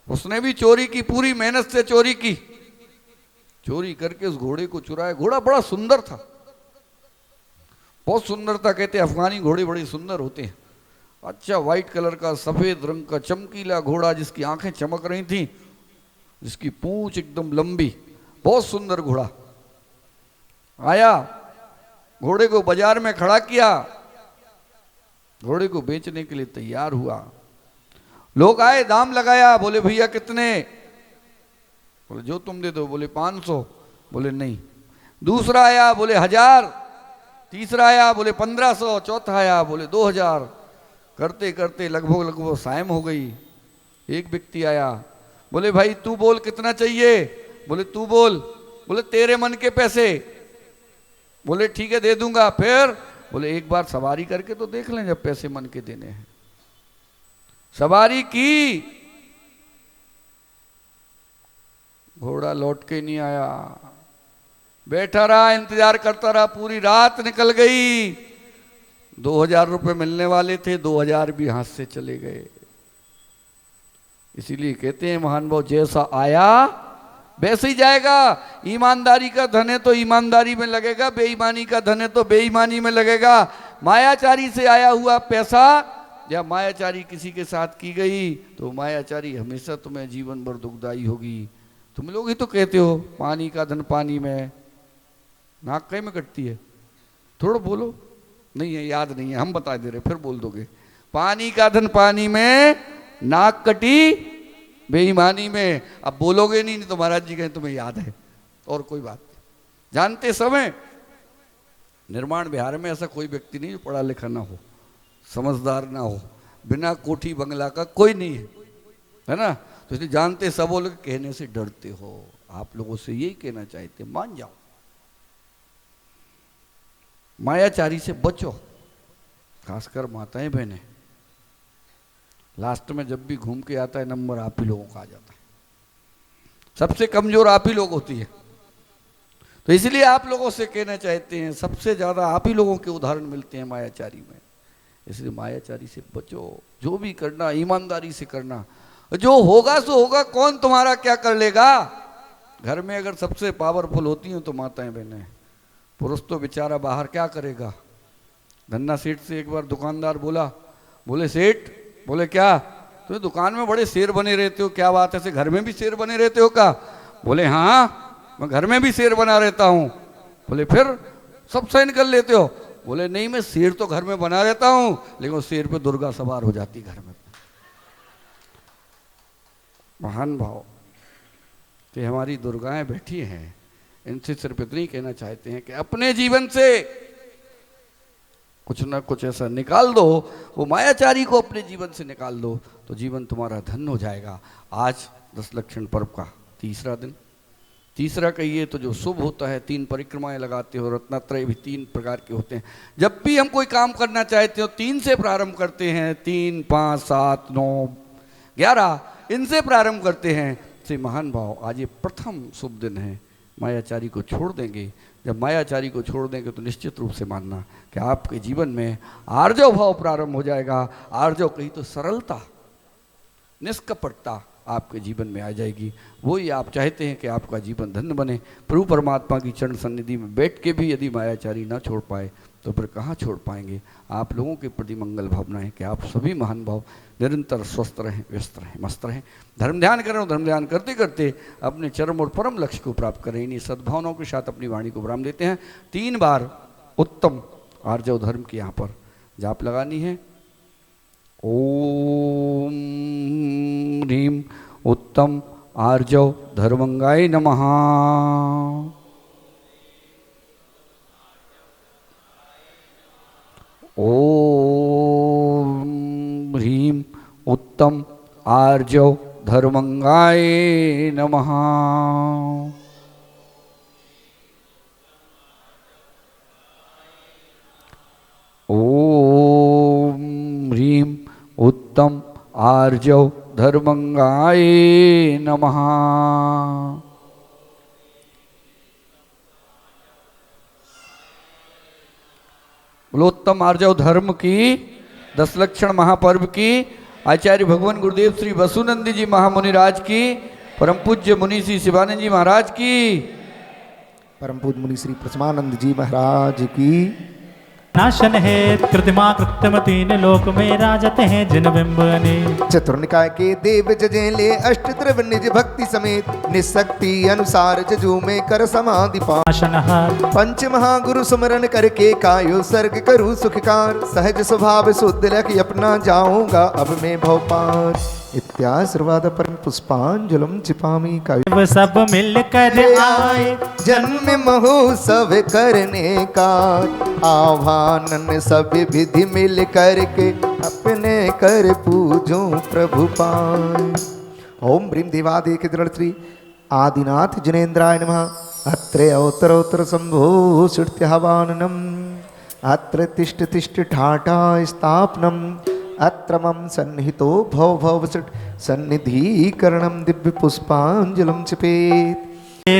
उसने भी चोरी की, पूरी मेहनत से चोरी की, चोरी करके उस घोड़े को चुराया। घोड़ा बड़ा सुंदर था, बहुत सुंदर था। कहते अफगानी घोड़े बड़े सुंदर होते हैं। अच्छा व्हाइट कलर का, सफेद रंग का चमकीला घोड़ा, जिसकी आंखें चमक रही थी, जिसकी पूंछ एकदम लंबी, बहुत सुंदर घोड़ा। आया, घोड़े को बाजार में खड़ा किया, घोड़े को बेचने के लिए तैयार हुआ। लोग आए, दाम लगाया, बोले भैया कितने? बोले जो तुम दे दो। बोले 500। बोले नहीं। दूसरा आया, बोले 1000। तीसरा आया, बोले 1500। चौथा आया, बोले 2000। करते करते लगभग शाम हो गई। एक व्यक्ति आया, बोले भाई तू बोल कितना चाहिए? बोले तू बोल। बोले तेरे मन के पैसे। बोले ठीक है दे दूंगा। फिर बोले एक बार सवारी करके तो देख लें जब पैसे मन के देने हैं। सवारी की, घोड़ा लौट के नहीं आया, बैठा रहा, इंतजार करता रहा, पूरी रात निकल गई। 2000 रुपए मिलने वाले थे, 2000 भी हाथ से चले गए। इसीलिए कहते हैं महान भाव जैसा आया वैसे ही जाएगा। ईमानदारी का धन है तो ईमानदारी में लगेगा, बेईमानी का धन है तो बेईमानी में लगेगा। मायाचारी से आया हुआ पैसा या मायाचारी किसी के साथ की गई तो मायाचारी हमेशा तुम्हें जीवन भर दुखदाई होगी। तुम लोग ही तो कहते हो पानी का धन पानी में, नाक कहीं में कटती है। थोड़ा बोलो, नहीं है, याद नहीं है, हम बता दे रहे, फिर बोल दोगे। पानी का धन पानी में, नाक कटी बेईमानी में। अब बोलोगे नहीं तो महाराज जी कहें तुम्हें याद है, और कोई बात नहीं। जानते समय निर्माण बिहार में ऐसा कोई व्यक्ति नहीं जो पढ़ा लिखा ना हो, समझदार ना हो, बिना कोठी बंगला का कोई नहीं है ना। तो इसलिए जानते सब वो लोग कहने से डरते हो। आप लोगों से यही कहना चाहते, मान जाओ, मायाचारी से बचो, खासकर माताएं बहनें। लास्ट में जब भी घूम के आता है नंबर आप ही लोगों का आ जाता है। सबसे कमजोर आप ही लोग होती है। तो इसलिए आप लोगों से कहना चाहते हैं, सबसे ज़्यादा आप ही लोगों के उदाहरण मिलते हैं मायाचारी में। इसलिए मायाचारी से बचो, जो भी करना ईमानदारी से करना। जो होगा सो होगा, कौन तुम्हारा क्या कर लेगा। घर में अगर सबसे पावरफुल होती हैं तो माताएं बहनें, पुरुष तो बेचारा बाहर क्या करेगा। धन्ना सेठ से एक बार दुकानदार बोले सेठ, बोले क्या तो दुकान में बड़े शेर बने रहते हो, क्या बात है, ऐसे घर में भी शेर बने रहते हो का। बोले हाँ मैं घर में भी शेर बना रहता हूँ। बोले फिर सब सहन कर लेते हो। बोले नहीं मैं शेर तो घर में बना रहता हूँ, लेकिन उस शेर पे दुर्गा सवार हो जाती घर में। महान भाव। तो हमारी दुर्गाएं बैठी हैं, इनसे सिर्फ इतना ही कहना चाहते हैं कि अपने जीवन से कुछ ना कुछ ऐसा निकाल दो, वो मायाचारी को अपने जीवन से निकाल दो तो जीवन तुम्हारा धन्य हो जाएगा। आज 10 लक्षण पर्व का तीसरा दिन। तीसरा कहिए तो जो शुभ होता है, 3 परिक्रमाएं लगाते हो, रत्नत्रय भी 3 प्रकार के होते हैं। जब भी हम कोई काम करना चाहते हो 3 से प्रारंभ करते हैं, 3, 5, 7, 9, 11 इनसे प्रारंभ करते हैं। से महान भाव, आज ये प्रथम शुभ दिन है। मायाचारी को छोड़ देंगे, जब मायाचारी को छोड़ देंगे तो निश्चित रूप से मानना कि आपके जीवन में आर्जव भाव प्रारंभ हो जाएगा। आर्जव कहीं तो सरलता, निष्कपटता आपके जीवन में आ जाएगी। वही आप चाहते हैं कि आपका जीवन धन्य बने। प्रभु परमात्मा की चरण सन्निधि में बैठ के भी यदि मायाचारी ना छोड़ पाए तो फिर कहाँ छोड़ पाएंगे। आप लोगों के प्रति मंगल भावनाएं कि आप सभी महान भाव निरंतर स्वस्थ रहें, व्यस्त रहें, मस्त रहें, धर्म ध्यान करें और धर्म ध्यान करते करते अपने चरम और परम लक्ष्य को प्राप्त करें। इन्हीं सद्भावनाओं के साथ अपनी वाणी को विराम देते हैं। 3 बार उत्तम आर्जव धर्म की यहाँ पर जाप लगानी है। ओम ह्रीम उत्तम आर्जव धर्मंगाय नमः। ओम ह्रीम उत्तम आर्जव धर्मंगाय नमः। ओम ह्रीम उत्तम आर्जव धर्मंगाय नमः। बोलोत्तम आर्जव धर्म की 10 लक्षण महापर्व की आचार्य भगवान गुरुदेव श्री वसुनंदी जी महामुनि राज की, परम पूज्य मुनि श्री शिवानंद जी महाराज की, परम पूज्य मुनि श्री प्रसमानंद जी महाराज की। नाशन है कृत्रिमा कृत्रिम 3 लोक में राजते हैं जिन बिंब ने। चतुर्निकाय के देव जजेले अष्ट द्रव निज भक्ति समेत निशक्ति अनुसार जजू में कर समाधि पा। पंच महागुरु सुमरन करके कायो सर्ग करूँ सुखकार। सहज स्वभाव शुद्ध लख अपना जाऊंगा अब मैं भवपार। इत्याश्रवाद परम पुष्पांजलम चिपामी का। सब मिल कर आए जन्म महोत्सव करने का। आह्वान सब विधि मिल करके अपने कर पूजो प्रभु पाए। ओम ब्रीम देवादेक दृढ़ श्री आदिनाथ जनेन्द्राय नमः। अत्र अवतरोत्तर संभो श्रुत्यहवाननम। अत्र तिष्ठ तिष्ठ ठाठा स्थापनम। अत्र मम सन्निहितो भव भव सन्निधीकरणम दिव्य पुष्पांजलम चिपेत।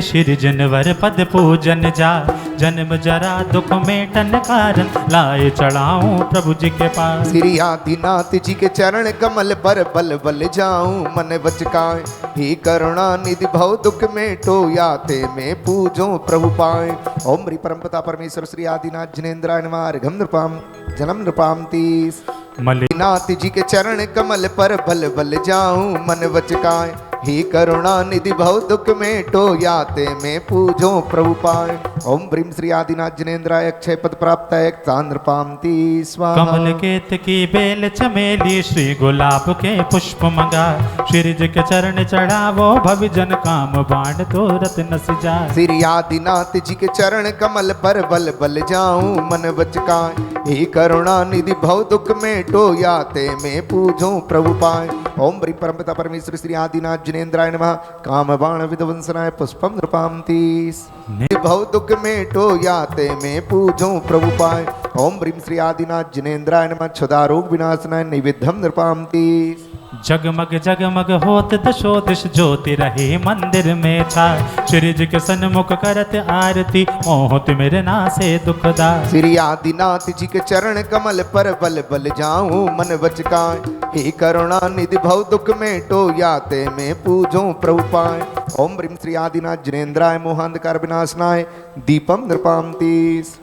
श्री जनवर पद पूजन जा जन्म जरा दुख में टन कारण लाए चढ़ाऊं प्रभु जी के पास। श्री आदिनाथ जी के चरण कमल पर बल बल जाऊं मन बचकाए। ही करुणा निधि भव दुख में टो याते में पूजो प्रभु पाए। ओम श्री परमपिता परमेश्वर श्री आदिनाथ जनेन्द्राय नमः। अर्घम नृपाम जन्म नृपाम तीस। नाथ जी के चरण कमल पर बल बल जाऊं मन बचकाए। ही करुणा निधि भव दुख में टो याते में पूजो प्रभु पाए। ओम ब्रीम श्री आदिनाथ जनेन्द्राय अक्षय पद प्राप्त तांद्रपामती स्वाहा। कमल केत की बेल चमेली श्री गुलाब के पुष्प मंगा। श्री जी के चरण चढ़ावो भव जन काम बाण तोरत न सिजा। श्री आदिनाथ जी के चरण कमल पर बल बल जाऊं मन बचकाए। ही करुणा निधि भव दुख में टो याते में पूजो प्रभु पाए। ओम ब्रीम परमपिता परमेश्वर श्री आदिनाथ जनेन्द्राय नमः। काम बाण विध्वंसनाय पुष्पम नृपामती। भव दुख में टो याते में पूजो प्रभु पाए। ओम ब्रीम श्री आदिनाथ जनेन्द्राय नमः। क्षुधा रोग विनाशनाय नैवेद्यम नृपामती। जगमग जगमग होत दशो दिश ज्योति रहे मंदिर में छाए। श्री जी के सन्मुख करत आरती मोहत मेरे नासे दुखदा। श्री आदिनाथ जी के चरण कमल पर बल बल जाऊं मन वचकाए। हे करुणा निधि भव दुख में टो याते में पूजो प्रभु पाए। ओम ह्रीं श्री आदिनाथ जिनेन्द्राय मोहांधकार विनाशनाय दीपम नृपामतीस।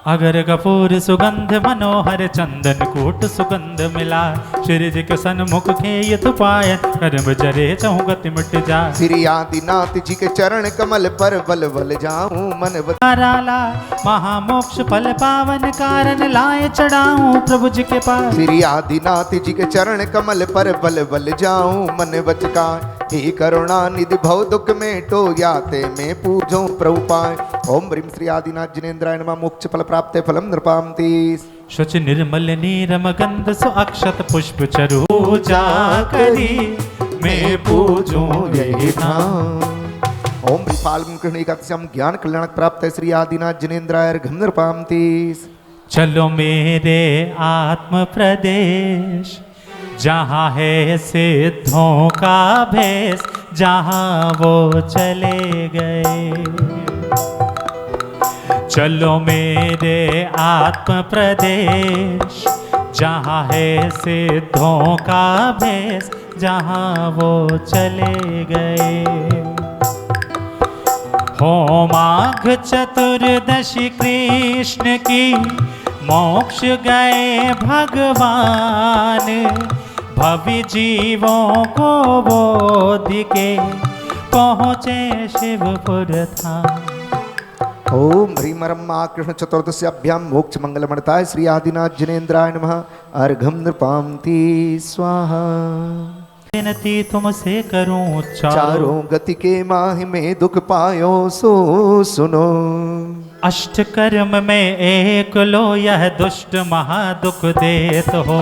अगर कपूर सुगंध मनोहर चंदन कूट सुगंध मिला। श्री जी के सन्मुख खेयत पाय कर्म जरे चहु गति मिट जा। श्री आदिनाथ जी के चरण कमल पर बल बल जाऊं मन राला महामोक्ष फल पावन कारण लाए चढ़ाऊं प्रभु जी के पास। श्री आदिनाथ जी के चरण कमल पर बल बल जाऊं मन वचकाय। हे करुणा निधि भव दुख में टो याते में पूजो प्रभु पाए। ओम ह्रीं श्री आदिनाथ जिनेन्द्राय नमः मोक्ष फल प्राप्ते फलम नृपामतीस। शुच निर्मल नीरम गंध सु अक्षत पुष्प चरू जा करी मैं पूजूं यही नाम। ओम विपालम कृष्णिकास्यम ज्ञान कल्याणक प्राप्त श्री आदिनाथ जिनेन्द्राय अर्घम नृपामतीस। चलो मेरे आत्म प्रदेश जहाँ है सिद्धों का भेष जहाँ वो चले गए। चलो मेरे आत्म प्रदेश जहाँ है सिद्धों का भेष जहाँ वो चले गए। हो माघ चतुर्दशी कृष्ण की मोक्ष गए भगवान। भवि जीवों को बोध के पहुँचे शिवपुर धाम। ओम ह्रीं रमा कृष्ण चतुर्दश्याभ्याम मोक्ष मंगलमणताय श्री आदिनाथ जिनेन्द्राय नमः अर्घम नृपामती स्वाहा। विनती तुमसे करूं चारों गति के माह में दुख पायो सो सुनो। अष्ट कर्म में एक लो यह दुष्ट महादुख देत हो।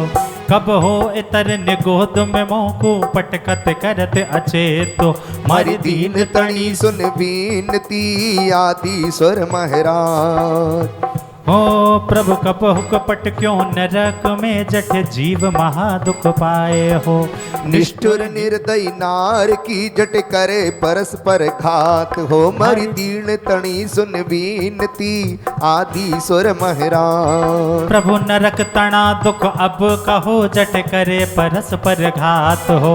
कब हो इतर निगोद में मोको पटकत करत अचेत। मारी दीन तणी सुन बीनती आदि स्वर महाराज। हो प्रभु कपहु कपट क्यों नरक में जठ जीव महादुख पाए हो। निष्ठुर निर्दयी नार की जट करे परस्पर घात हो। मरि दीन तणी सुन बीनती आदि सुर महाराज। प्रभु नरक तना दुख अब कहो जट करे परस्पर घात हो।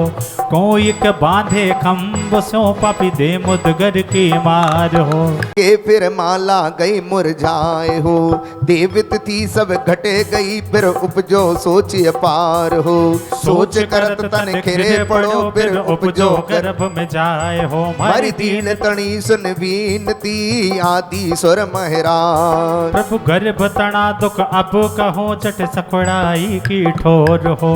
कोई के बांधे खम्भ सो पापी दे मुदगर की मार हो। के फिर माला गई मुरझाए हो। देवित थी सब घटे गई फिर उपजो सोच अपार हो। सोच करत तन खिरे पड़ो फिर उपजो गर्भ में जाए हो। मरि दीन तणी सुन बीनती आदि स्वर महाराज। प्रभु गर्भ तना दुख अब कहो जट सखड़ाई की ठोर हो।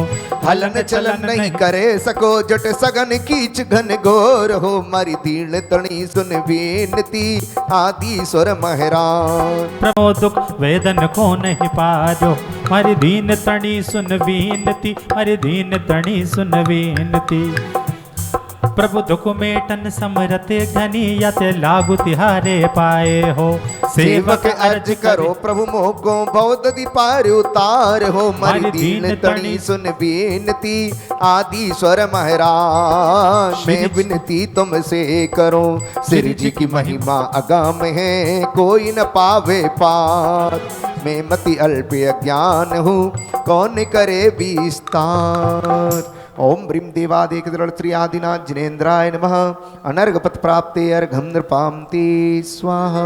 हलन चलन नहीं करे सको जट सगन कीच घन घोर हो। मरि दीन तणी सुन बीनती आदि स्वर महाराज। प्रभु दुख वेदन को नहीं पारो। मरि दीन तणी सुन बीनती मरि दीन तणी सुन बीनती। प्रभु दुख मेटन समरत घनी यत लागु तिहारे पाए हो। सेवक अर्ज करो प्रभु मोको भवदि पार उतार हो। मरि दीन तणी सुन बीनती आदि स्वर महाराज। मैं विनती तुमसे करो श्री जी की महिमा अगाम है कोई न पावे पार। मैं मति अल्प अज्ञान हूँ कौन करे विस्तार। ओम ह्रीं देवादेक श्री आदिनाथ जिनेन्द्राय नमः अनर्घपथ प्राप्ते अर्घम नृपामती स्वाहा।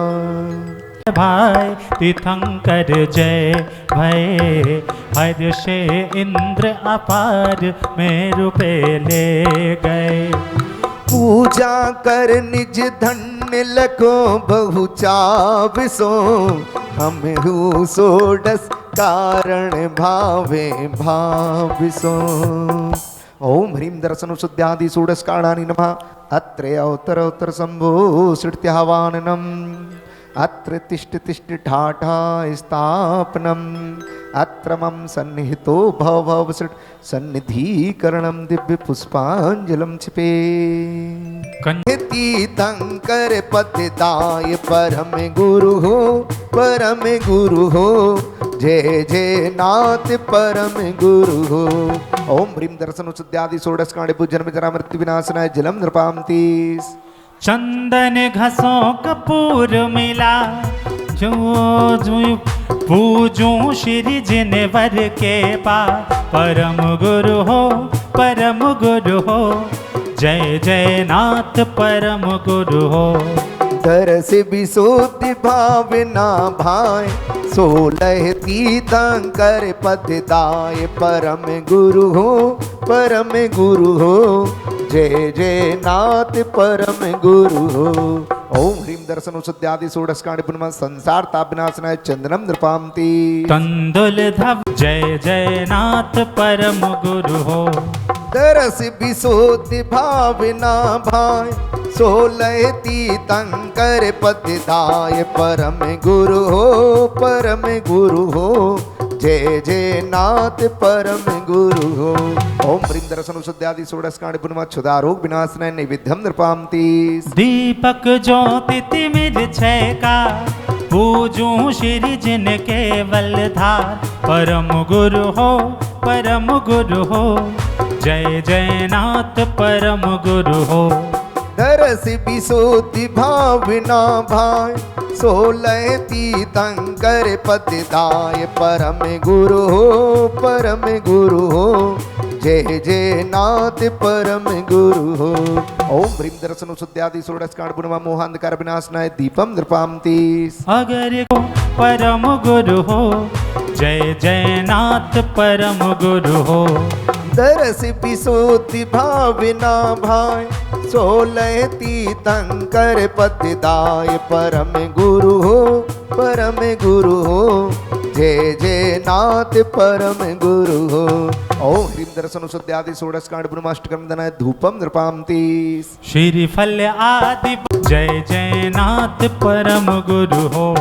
भाई तीर्थंकर जय भय हर से इंद्र अपार मेरु पे ले गए। पूजा कर निज धन्य लको बहु चाविसो। हम हूँ सोडस कारण भावे भाविसो। ओम ह्रीं दर्शन शुद्ध्यादि षोडश कारणानि नमः। अत्र अवतर अवतर शंभो सृत्याह्वाननम्। अत्र तिष्ठ तिष्ठ ठाठा स्थापनम्। अत्र मम सन्निहितो भव भव सृट् सन्निधीकरणं दिव्य पुष्पांजलम छिपे। तीर्थंकर पतिताय परम गुरु हो परम गुरु हो। जय जय नाथ परम गुरु हो। ओम ह्रीं दर्शन शुद्ध्यादि षोडशकांडे पूजन जरा मृत्यु विनाशनाय जलम नृपामती। चंदन घसो कपूर मिला जो जो पूजूं श्री जिनवर के पास परम गुरु हो परम गुरु हो जय जय नाथ परम गुरु हो। दरस विशुद्धि भावना भाई 16 तीर्थंकर पददाय परम गुरु हो परम गुरु हो जय जय नाथ परम गुरु हो। ओम ह्रीं दर्शन शुद्ध्यादि षोडशकांडे पुनः संसार ताप विनाशनाय चंदनम नृपामती। तंदुल धव जय जय नाथ परम गुरु हो। दरस विशुद्धि भावना भाई 16 तीर्थंकर पददाय परम गुरु हो परम गुरु हो जय जय नाथ परम गुरु हो। ओम ह्रीं दर्शन शुद्ध्यादि षोडशकांडे पुनः क्षुधारोग विनाशनाय नैवेद्यम नृपामती। दीपक ज्योति तिमिर छय का पूजूं श्री जिन केवल धार परम गुरु हो परम गुरु हो जय जय नाथ परम गुरु हो। दरस विशुद्धि भावना भाई 16 तीर्थंकर पददाय परम गुरु हो परम गुरु हो जय जय नाथ परम गुरु हो। ओम ह्रीं दर्शन शुद्ध्यादि षोडशकांडे पुनः मोहांधकार विनाशनाय दीपम नृपामती। अगर को परम गुरु हो जय जय नाथ परम गुरु हो। दरस विशुद्धि भावना भाई 16 तीर्थंकर पददाय परम गुरु हो परम गुरु हो जय जय नाथ परम गुरु हो। ओम ह्रीं दर्शन शुद्ध्यादि षोडशकांडे पुनः दनाय धूपम नृपामती। श्री फल आदि जय जय नाथ परम गुरु हो।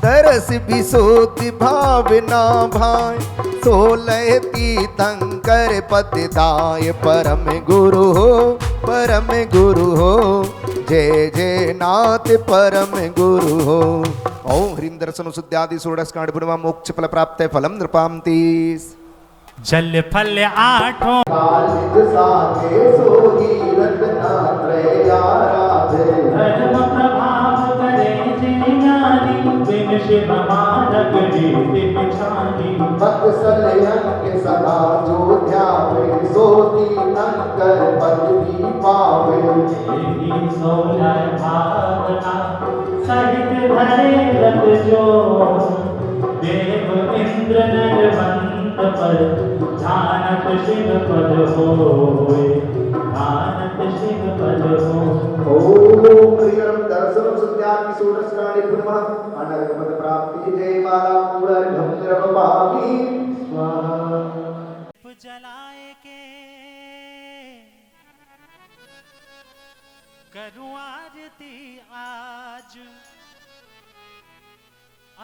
दरस विशुद्धि भावना भाई 16 तीर्थंकर पददाय परम गुरु हो परम गुरु हो जय जय नाथ परम गुरु हो। ओम ह्रीं दर्शन शुद्ध्यादि षोडशकांडे पुनः मोक्ष फल प्राप्त फलम नृपामती। जल फल आठों धर्म प्रभाव करे जिन ज्ञानी बिन शिव मारग रीति पिछानी। के सदा जो ध्यावे सो तीर्थंकर पद भी पावे। यही सोलह भावना सहित भरे रत जो देव इंद्र नर बंद पर ध्यानत शिव पद होए ध्यानत शिव पद हो। ओम प्रियम दर्शन शुद्ध्यादि षोडशकांडे पुनः अनर्घ पद प्राप्ति जय माला पूर्ण घम पावी। जलाए के करूं आरती आज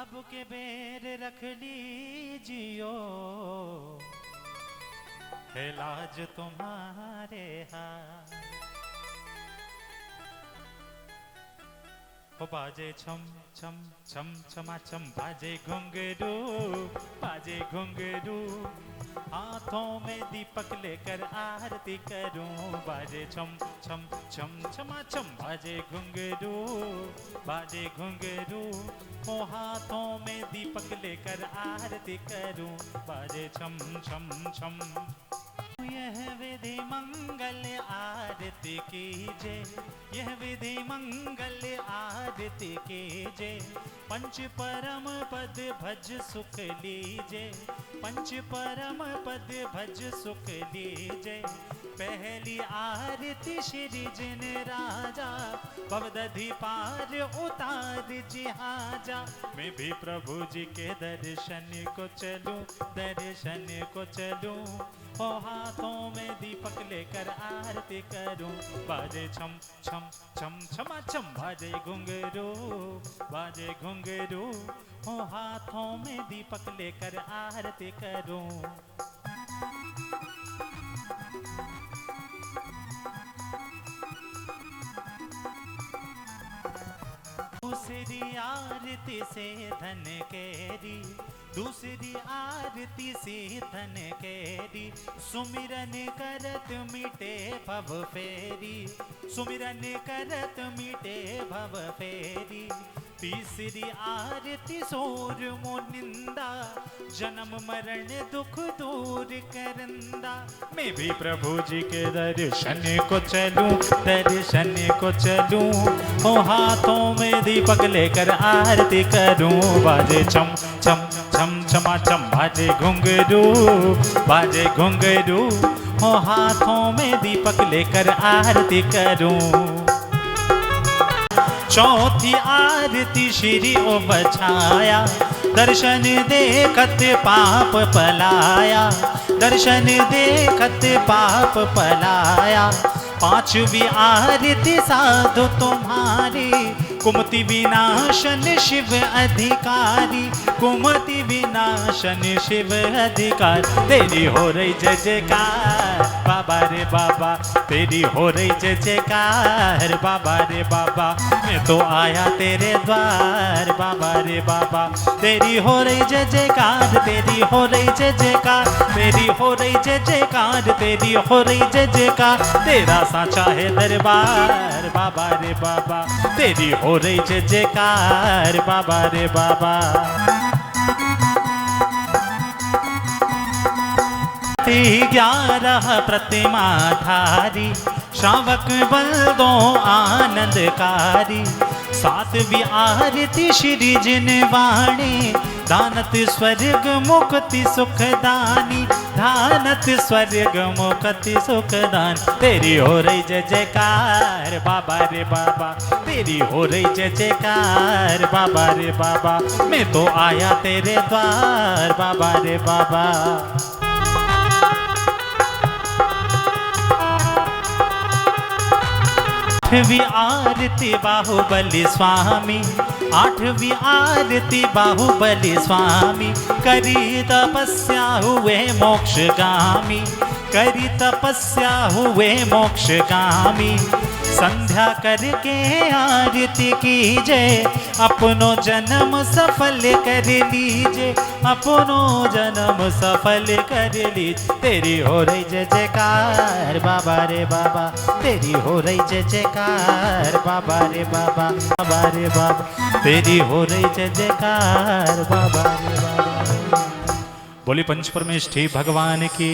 अब के बेर रख लीजियो है लाज तुम्हारे हाथ। हो बाजे छम छम छम छमा छम बाजे घुंघरू हाथों में दीपक लेकर आरती करूं। बाजे छम छम छम छमा छम बाजे घुंघरू हो हाथों में दीपक लेकर आरती करूं। बाजे छम छम छम यह विधि मंगल आरती कीजे यह विधि मंगल आरती कीजे पंच परम पद भज सुख लीजे पंच परम पद भज सुख लीजे। पहली आरती श्री जिन राजा भवदधि पार उतार जिहाजा। मैं भी प्रभु जी के दर्शन को चलूं हो हाथों में दीपक लेकर आरती करूं। बाजे छम छम छम छमा छम बाजे घुंघरू हो हाथों में दीपक लेकर आरती करूं। दूसरी आरती से धन केरी दूसरी आरती सीतन केरी, सुमिरन करत मिटे भव फेरी, सुमिरन करत मिटे भव फेरी। तीसरी आरती सोर मुनिंदा, जन्म मरण दुख दूर करंदा। मैं भी प्रभु जी के दर्शन को चलूं, दर्शन को चलूं, हो हाथों में दीपक लेकर आरती करूं। बाजे चम चम चम चमा चम, बाजे घुंघरू, बाजे घुंघरू, हो हाथों में दीपक लेकर आरती करूं। चौथी आरती श्री ओ बछाया, दर्शन देखत पाप पलाया, दर्शन देखत पाप पलाया। पांचवी आरती साधु तुम्हारी, कुमति विनाशन शिव अधिकारी, कुमति विनाशन शिव अधिकार। तेरी हो रही जय जयकार बाबा रे बाबा, तेरी हो रही जय जयकार बाबा रे बाबा। मैं तो आया तेरे द्वार बाबा रे बाबा, तेरी हो रही जय जयकार, तेरी हो रही जय जयकार, तेरी हो रही जय जयकार, तेरी हो रही जय जयकार। तेरा साचा है दरबार बाबा रे बाबा, तेरी हो रही जय जयकार बाबा रे बाबा। 11 प्रतिमा धारी, श्रावक बल्दो आनंदकारी। 7वीं आरती श्री जिनवाणी, दानत स्वर्ग मुक्ति सुखदानी, दानत स्वर्ग मुक्ति सुखदान। तेरी हो रही जय जयकार बाबा रे बाबा, तेरी हो रही जय जयकार बाबा रे बाबा। मैं तो आया तेरे द्वार बाबा रे बाबा। 8वीं आरती बाहुबली स्वामी, 8वीं आरती बाहुबली स्वामी। करी तपस्या हुए मोक्षगामी, करी तपस्या हुए मोक्षगामी। संध्या करके आरती कीजे, अपनो जन्म सफल कर लीजे, अपनो जन्म सफल कर लीजे। तेरी हो रही जय जयकार बाबा रे बाबा, तेरी हो रही जय जयकार बाबा रे बाबा, बाबा रे बाबा। तेरी हो रही जय जयकार बाबा रे बाबा। बोली पंच परमेष्ठी भगवान की।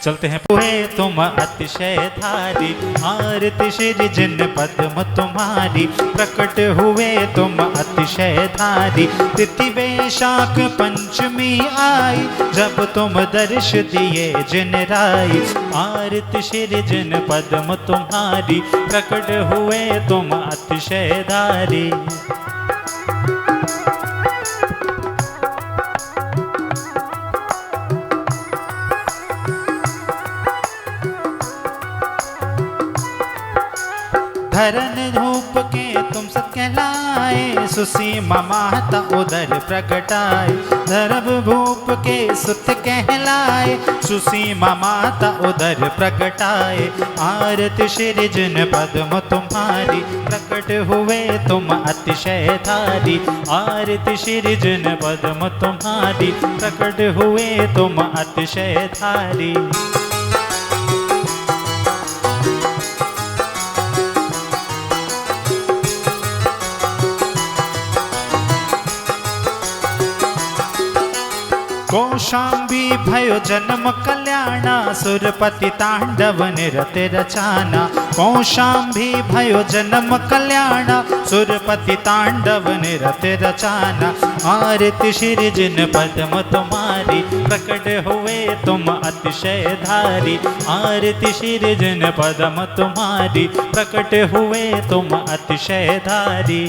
चलते हैं। हुए तुम अतिशय धारी, आरती श्री जिन पद्म तुम्हारी। प्रकट हुए तुम अतिशय धारी, तिथि वैशाख पंचमी आई। जब तुम दर्श दिए जिन राई, आरती श्री जिन पद्म तुम्हारी। प्रकट हुए तुम अतिशय धारी। धरन धूप के तुम सब कहलाए, सुसीमा माता उदर प्रगटाए। धरब भूप के सुत कहलाए, सुसीमा माता उदर प्रगटाए। आरती श्री जिन पद्म तुम्हारी, प्रकट हुए तुम अतिशय धारी। आरती श्री जिन पद्म तुम्हारी, प्रकट हुए तुम अतिशय धारी। कौशाम्बी भयो जन्म कल्याणा, सुरपति तांडव निरत रचाना। कौशाम्बी भयो जन्म कल्याणा, सुरपति तांडव निरत रचाना। आरती श्री जिन पद्म तुम्हारी, प्रकट हुए तुम अतिशय धारी। आरती श्री जिन पद्म तुम्हारी, प्रकट हुए तुम अतिशय धारी।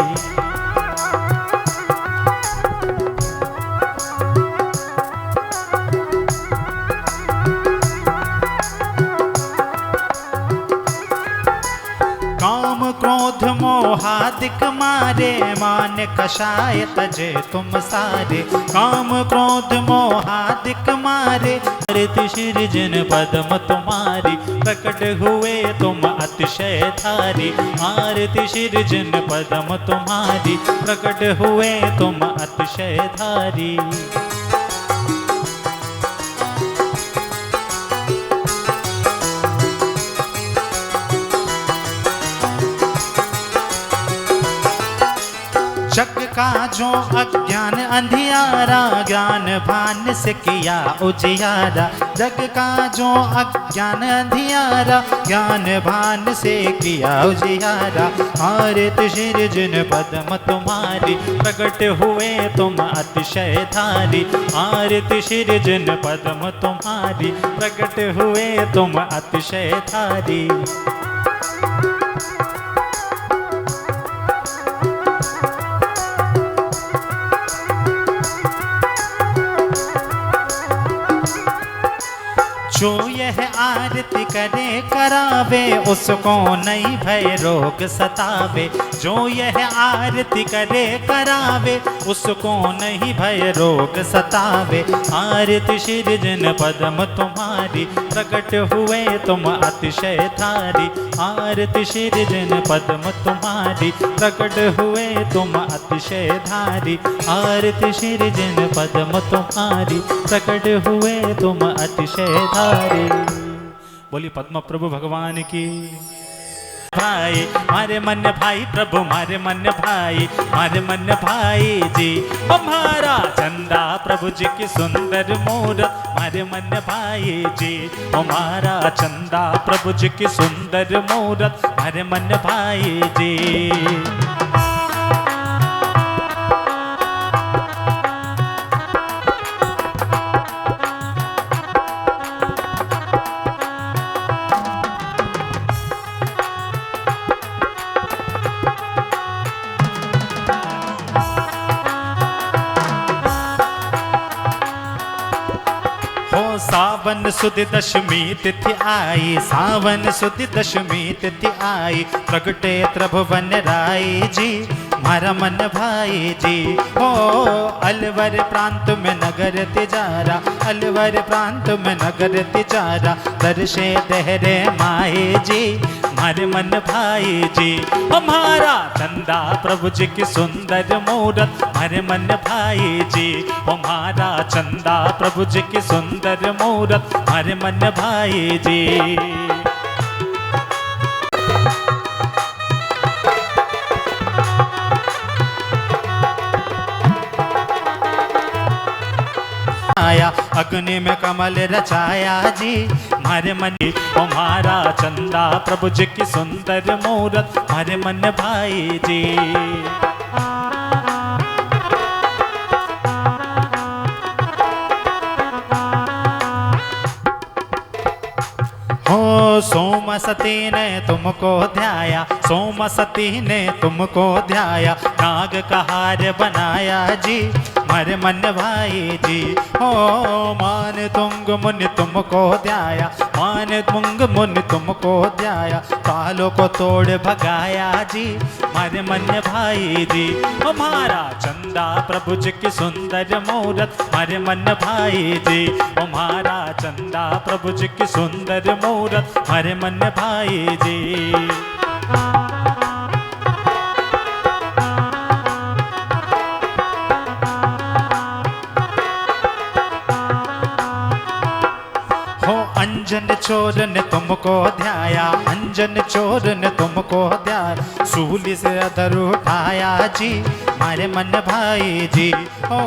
क्रोध मोहादिक मारे, मान कषाय तजे तुम सारे। काम क्रोध मोहादिक मारे, आरती श्री जिन पद्म तुम्हारी। प्रकट हुए तुम अतिशय धारी। आरती श्री जिन पद्म तुम्हारी, प्रकट हुए तुम अतिशय धारी। जग का जो अज्ञान अंधियारा, ज्ञान भान से किया उजियारा। जग का जो अज्ञान अंधियारा, ज्ञान भान से किया उजियारा। आरत सिरजन पद्म तुम्हारी, प्रकट हुए तुम अतिशय धारी। आरत सिरजन पद्म तुम्हारी, प्रकट हुए तुम अतिशय धारी। जो यह आरती करे करावे, उसको नहीं भय रोग सतावे। जो यह आरती करे करावे, उसको नहीं भय रोग सतावे। आरती सिरजन पद्म तुम्हारी, प्रकट हुए तुम अतिशय धारी। आरती सिरजन पद्म तुम्हारी, प्रकट हुए तुम अतिशय धारी। आरती सिरजन पद्म तुम्हारी, प्रकट हुए तुम अतिशय धारी। बोली पद्म प्रभु भगवान की। भाई मारे मन भाई प्रभु मारे मन भाई, मारे मन भाई जी। हमारा चंदा प्रभु जी की सुंदर मूरत, मारे मन भाई जी। हमारा चंदा प्रभु जी की सुंदर मूरत, मारे मन भाई जी। सावन सुद दशमी तिथि आई, सावन सुद दशमी तिथि आई। प्रगटे त्रिभुवन राय जी, मारा मन भाई जी। हो अलवर प्रांत में नगर तिजारा, अलवर प्रांत में नगर तिजारा। दर्शे दहरे माए जी, मारे मन भाई जी। हमारा चंदा प्रभु जी की सुंदर मूरत, मारे मन भाई जी। हमारा चंदा प्रभु जी की सुंदर मूरत, मारे मन भाई जी। आया अग्नि में कमल रचाया जी, मारे मन। हमारा चंदा प्रभु जी की सुंदर मूरत, मारे मन भाई जी। हो सोम सती ने तुमको ध्याया, सोम सती ने तुमको ध्याया। नाग का हार बनाया जी, मारे मन भाई जी। हो मान तुंग मुनि तुमको ध्याया, मान तुंग मुनि तुमको ध्याया। कालों को तोड़ भगाया जी, मारे मन भाई जी। हमारा चंदा प्रभु जी की सुंदर मूरत, मारे मन भाई जी। हमारा चंदा प्रभु जी की सुंदर मूरत, मारे मन भाई जी। अंजन चोर ने तुमको ध्याया, अंजन चोर ने तुमको ध्याया। सूली से अधर उठाया जी, मारे मन भाई जी। ओ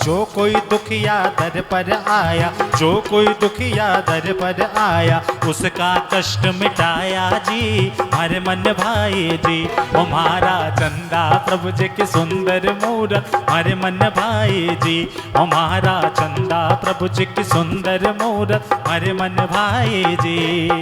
जो कोई दुखिया दर पर आया, जो कोई दुखिया दर पर आया। उसका कष्ट मिटाया जी, मारे मन भाई जी। हमारा चंदा प्रभु जी की सुंदर मूरत, मारे मन भाई जी। हमारा चंदा प्रभु जी की सुंदर मूरत, मारे मन भाई जी।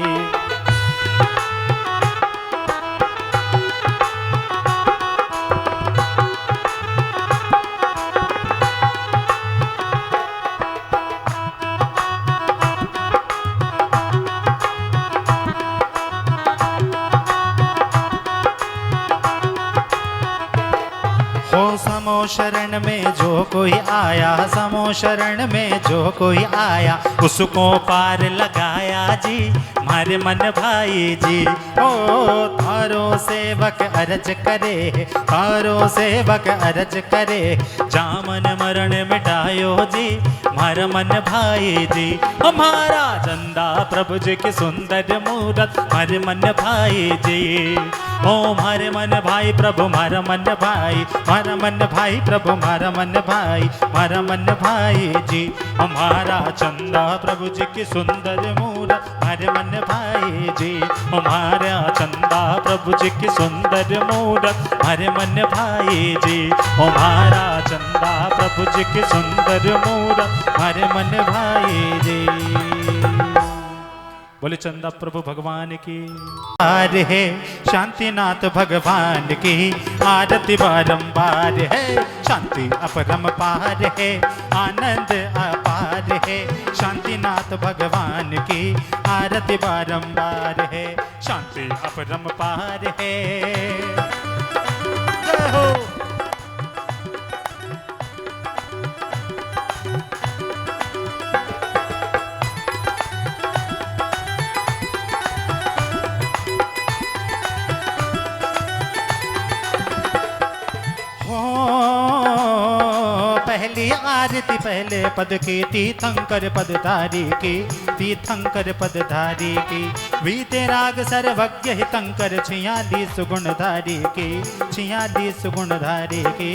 हो समो शरण में जो कोई आया, समो शरण में जो कोई आया। उसको पार लगाया जी, मारे मन भाई जी। ओ थारो सेवक अरज करे, थारो सेवक अरज करे, जामन मरण मिटायो जी मारा मन भाई जी। हमारा चंदा प्रभु जी की सुंदर मूरत मारे मन भाई जी। ओ मारे मन भाई प्रभु मारा मन भाई, मारा मन भाई प्रभु मारा मन भाई, मारा मन भाई जी। हमारा चंदा प्रभु जी की सुंदर मूरत मारे मन भाई जी। हमारा चंदा प्रभु जी की सुंदर मूरत मारे मन भाई जी। हमारा चंदा प्रभु जी की सुंदर मूरत मारे मन भाई जी। बोले चंदा प्रभु भगवान की आर है, शांतिनाथ भगवान की आरती बारंबार है। शांति अपरम पार है, आनंद अपार है, शांतिनाथ भगवान की आरती बारंबार है। शांति अपरम पार है। जय हो। पहली आरती पहले पद की, तीर्थंकर पदधारी की, तीर्थंकर पदधारी की। वीते राग सर्वज्ञ हितंकर 46 गुणधारी की, 46 गुणधारी की।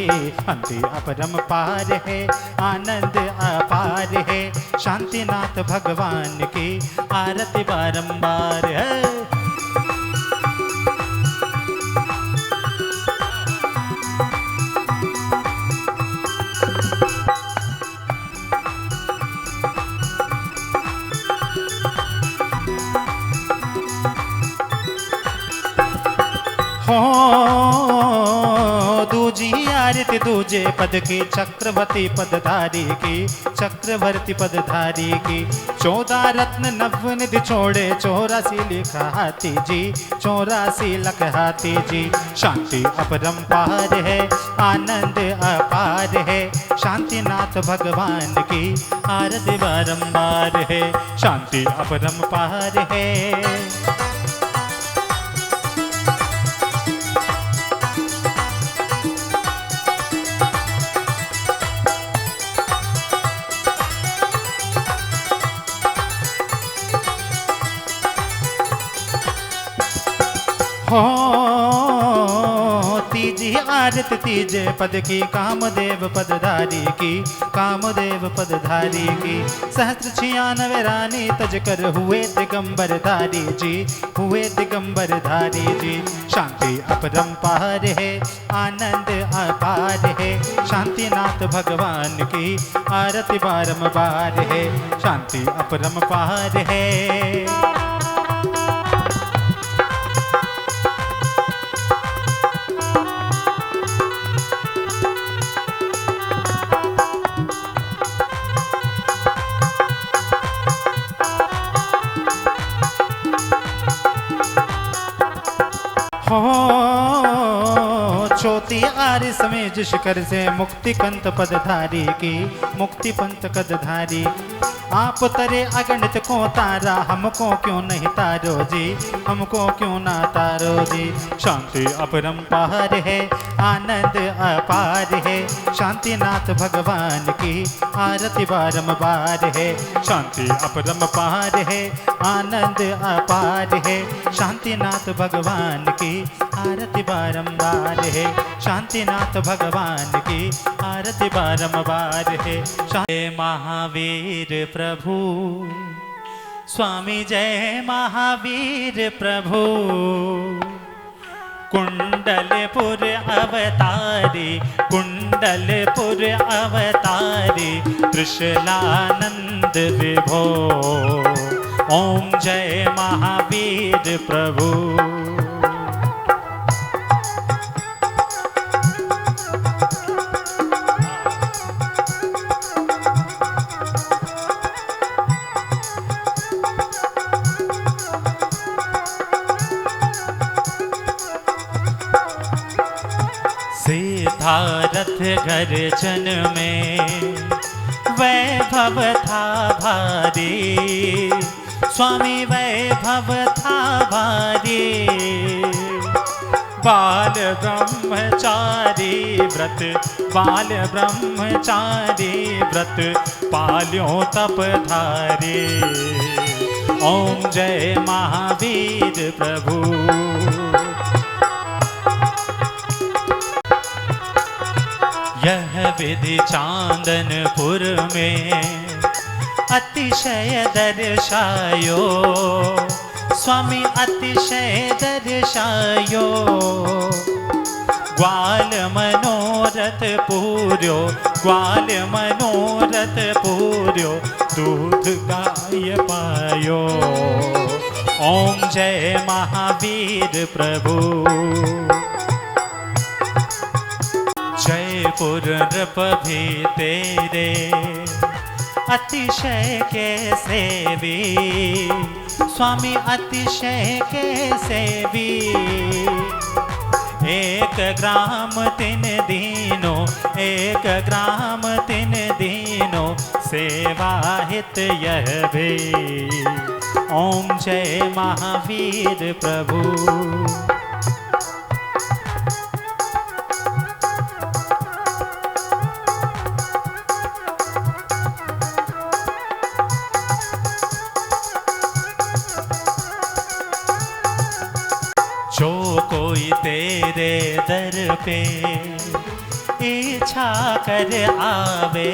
अंति अपरम पार है, आनंद अपार है, शांतिनाथ भगवान की आरती बारंबार है। हो दूजी आरती दूजे पद की, चक्रवर्ती पदधारी की, चक्रवर्ती पदधारी की। 14 रत्न नवनिधि छोड़े, 84 लिखा हाथी जी, 84 लख हाथी जी। शांति अपरम पार है, आनंद अपार है, शांतिनाथ भगवान की आरती बारंबार है। शांति अपरम पार है। हो तीजी आरती तीजे पद की, कामदेव पदधारी की, कामदेव पदधारी की। 96 रानी तज कर हुए दिगंबर धारी जी, हुए दिगंबर धारी जी। शांति अपरम पार है, आनंद अपार है, शांतिनाथ भगवान की आरती बारंबार है। शांति अपरम पार है। हो छोटी आर्य समेज शिखर से, मुक्ति पंथ पदधारी की, मुक्ति पंथ पदधारी। आप तरे अगणित को तारा, हमको क्यों नहीं तारो जी, हमको क्यों ना तारो जी। शांति अपरम पार है, आनंद अपार है, शांतिनाथ भगवान की आरती बारंबार है। शांति अपरम पार है, आनंद अपार है, शांतिनाथ भगवान की आरती बारंबार है। शांतिनाथ भगवान की आरती बारंबार है। जय महावीर प्रभु स्वामी, जय महावीर प्रभु। कुंडलपुर अवतारी, कुंडलपुर अवतारी, त्रिशलानंद विभो। ओम जय महावीर प्रभु। सिद्धारथ घर जन में वैभव था भारी, स्वामी वैभव था भारी, बाल ब्रह्मचारी व्रत, बाल ब्रह्मचारी व्रत पाल्यो तप धारे। ओम जय महावीर प्रभु। यह विधि चांदनपुर में अतिशय दर्शायो, स्वामी अतिशय दर्शायो। ग्वाल मनोरथ पूर्यो, ग्वाल मनोरथ पूर्यो, दूध गाय पायो। ओम जय महावीर प्रभु। जयपुर नृप भी तेरे अतिशय के सेवी, स्वामी अतिशय के सेवी। एक ग्राम तिन दीनों, एक ग्राम तिन दीनों, सेवा हित यह भी। ओम जय महावीर प्रभु। जो कोई तेरे दर पे इच्छा कर आवे,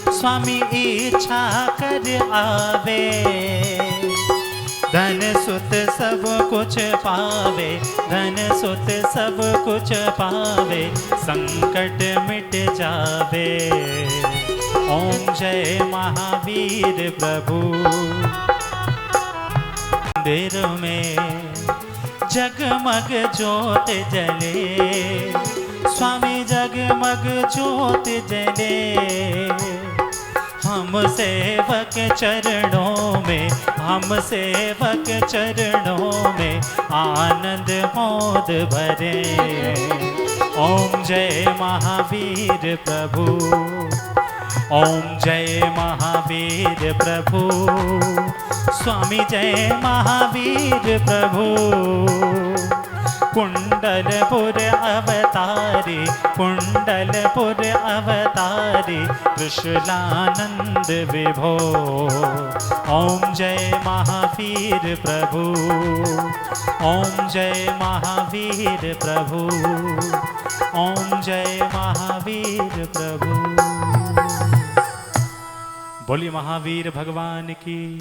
स्वामी इच्छा कर आवे। धन सुत सब कुछ पावे, धन सुत सब कुछ पावे, संकट मिट जावे। ओम जय महावीर प्रभु। मंदिर में जगमग ज्योत जले, स्वामी जगमग ज्योत जले। हम सेवक चरणों में, हम सेवक चरणों में आनंद मोद भरे। ओम जय महावीर प्रभु। ओम जय महावीर प्रभु। स्वामी जय महावीर प्रभु। कुंडलपुर अवतारी, कुंडलपुर अवतारी, त्रिशूलानंद विभो। ओम जय महावीर प्रभु। ओम जय महावीर प्रभु। ओम जय महावीर प्रभु। बोलिए महावीर भगवान की।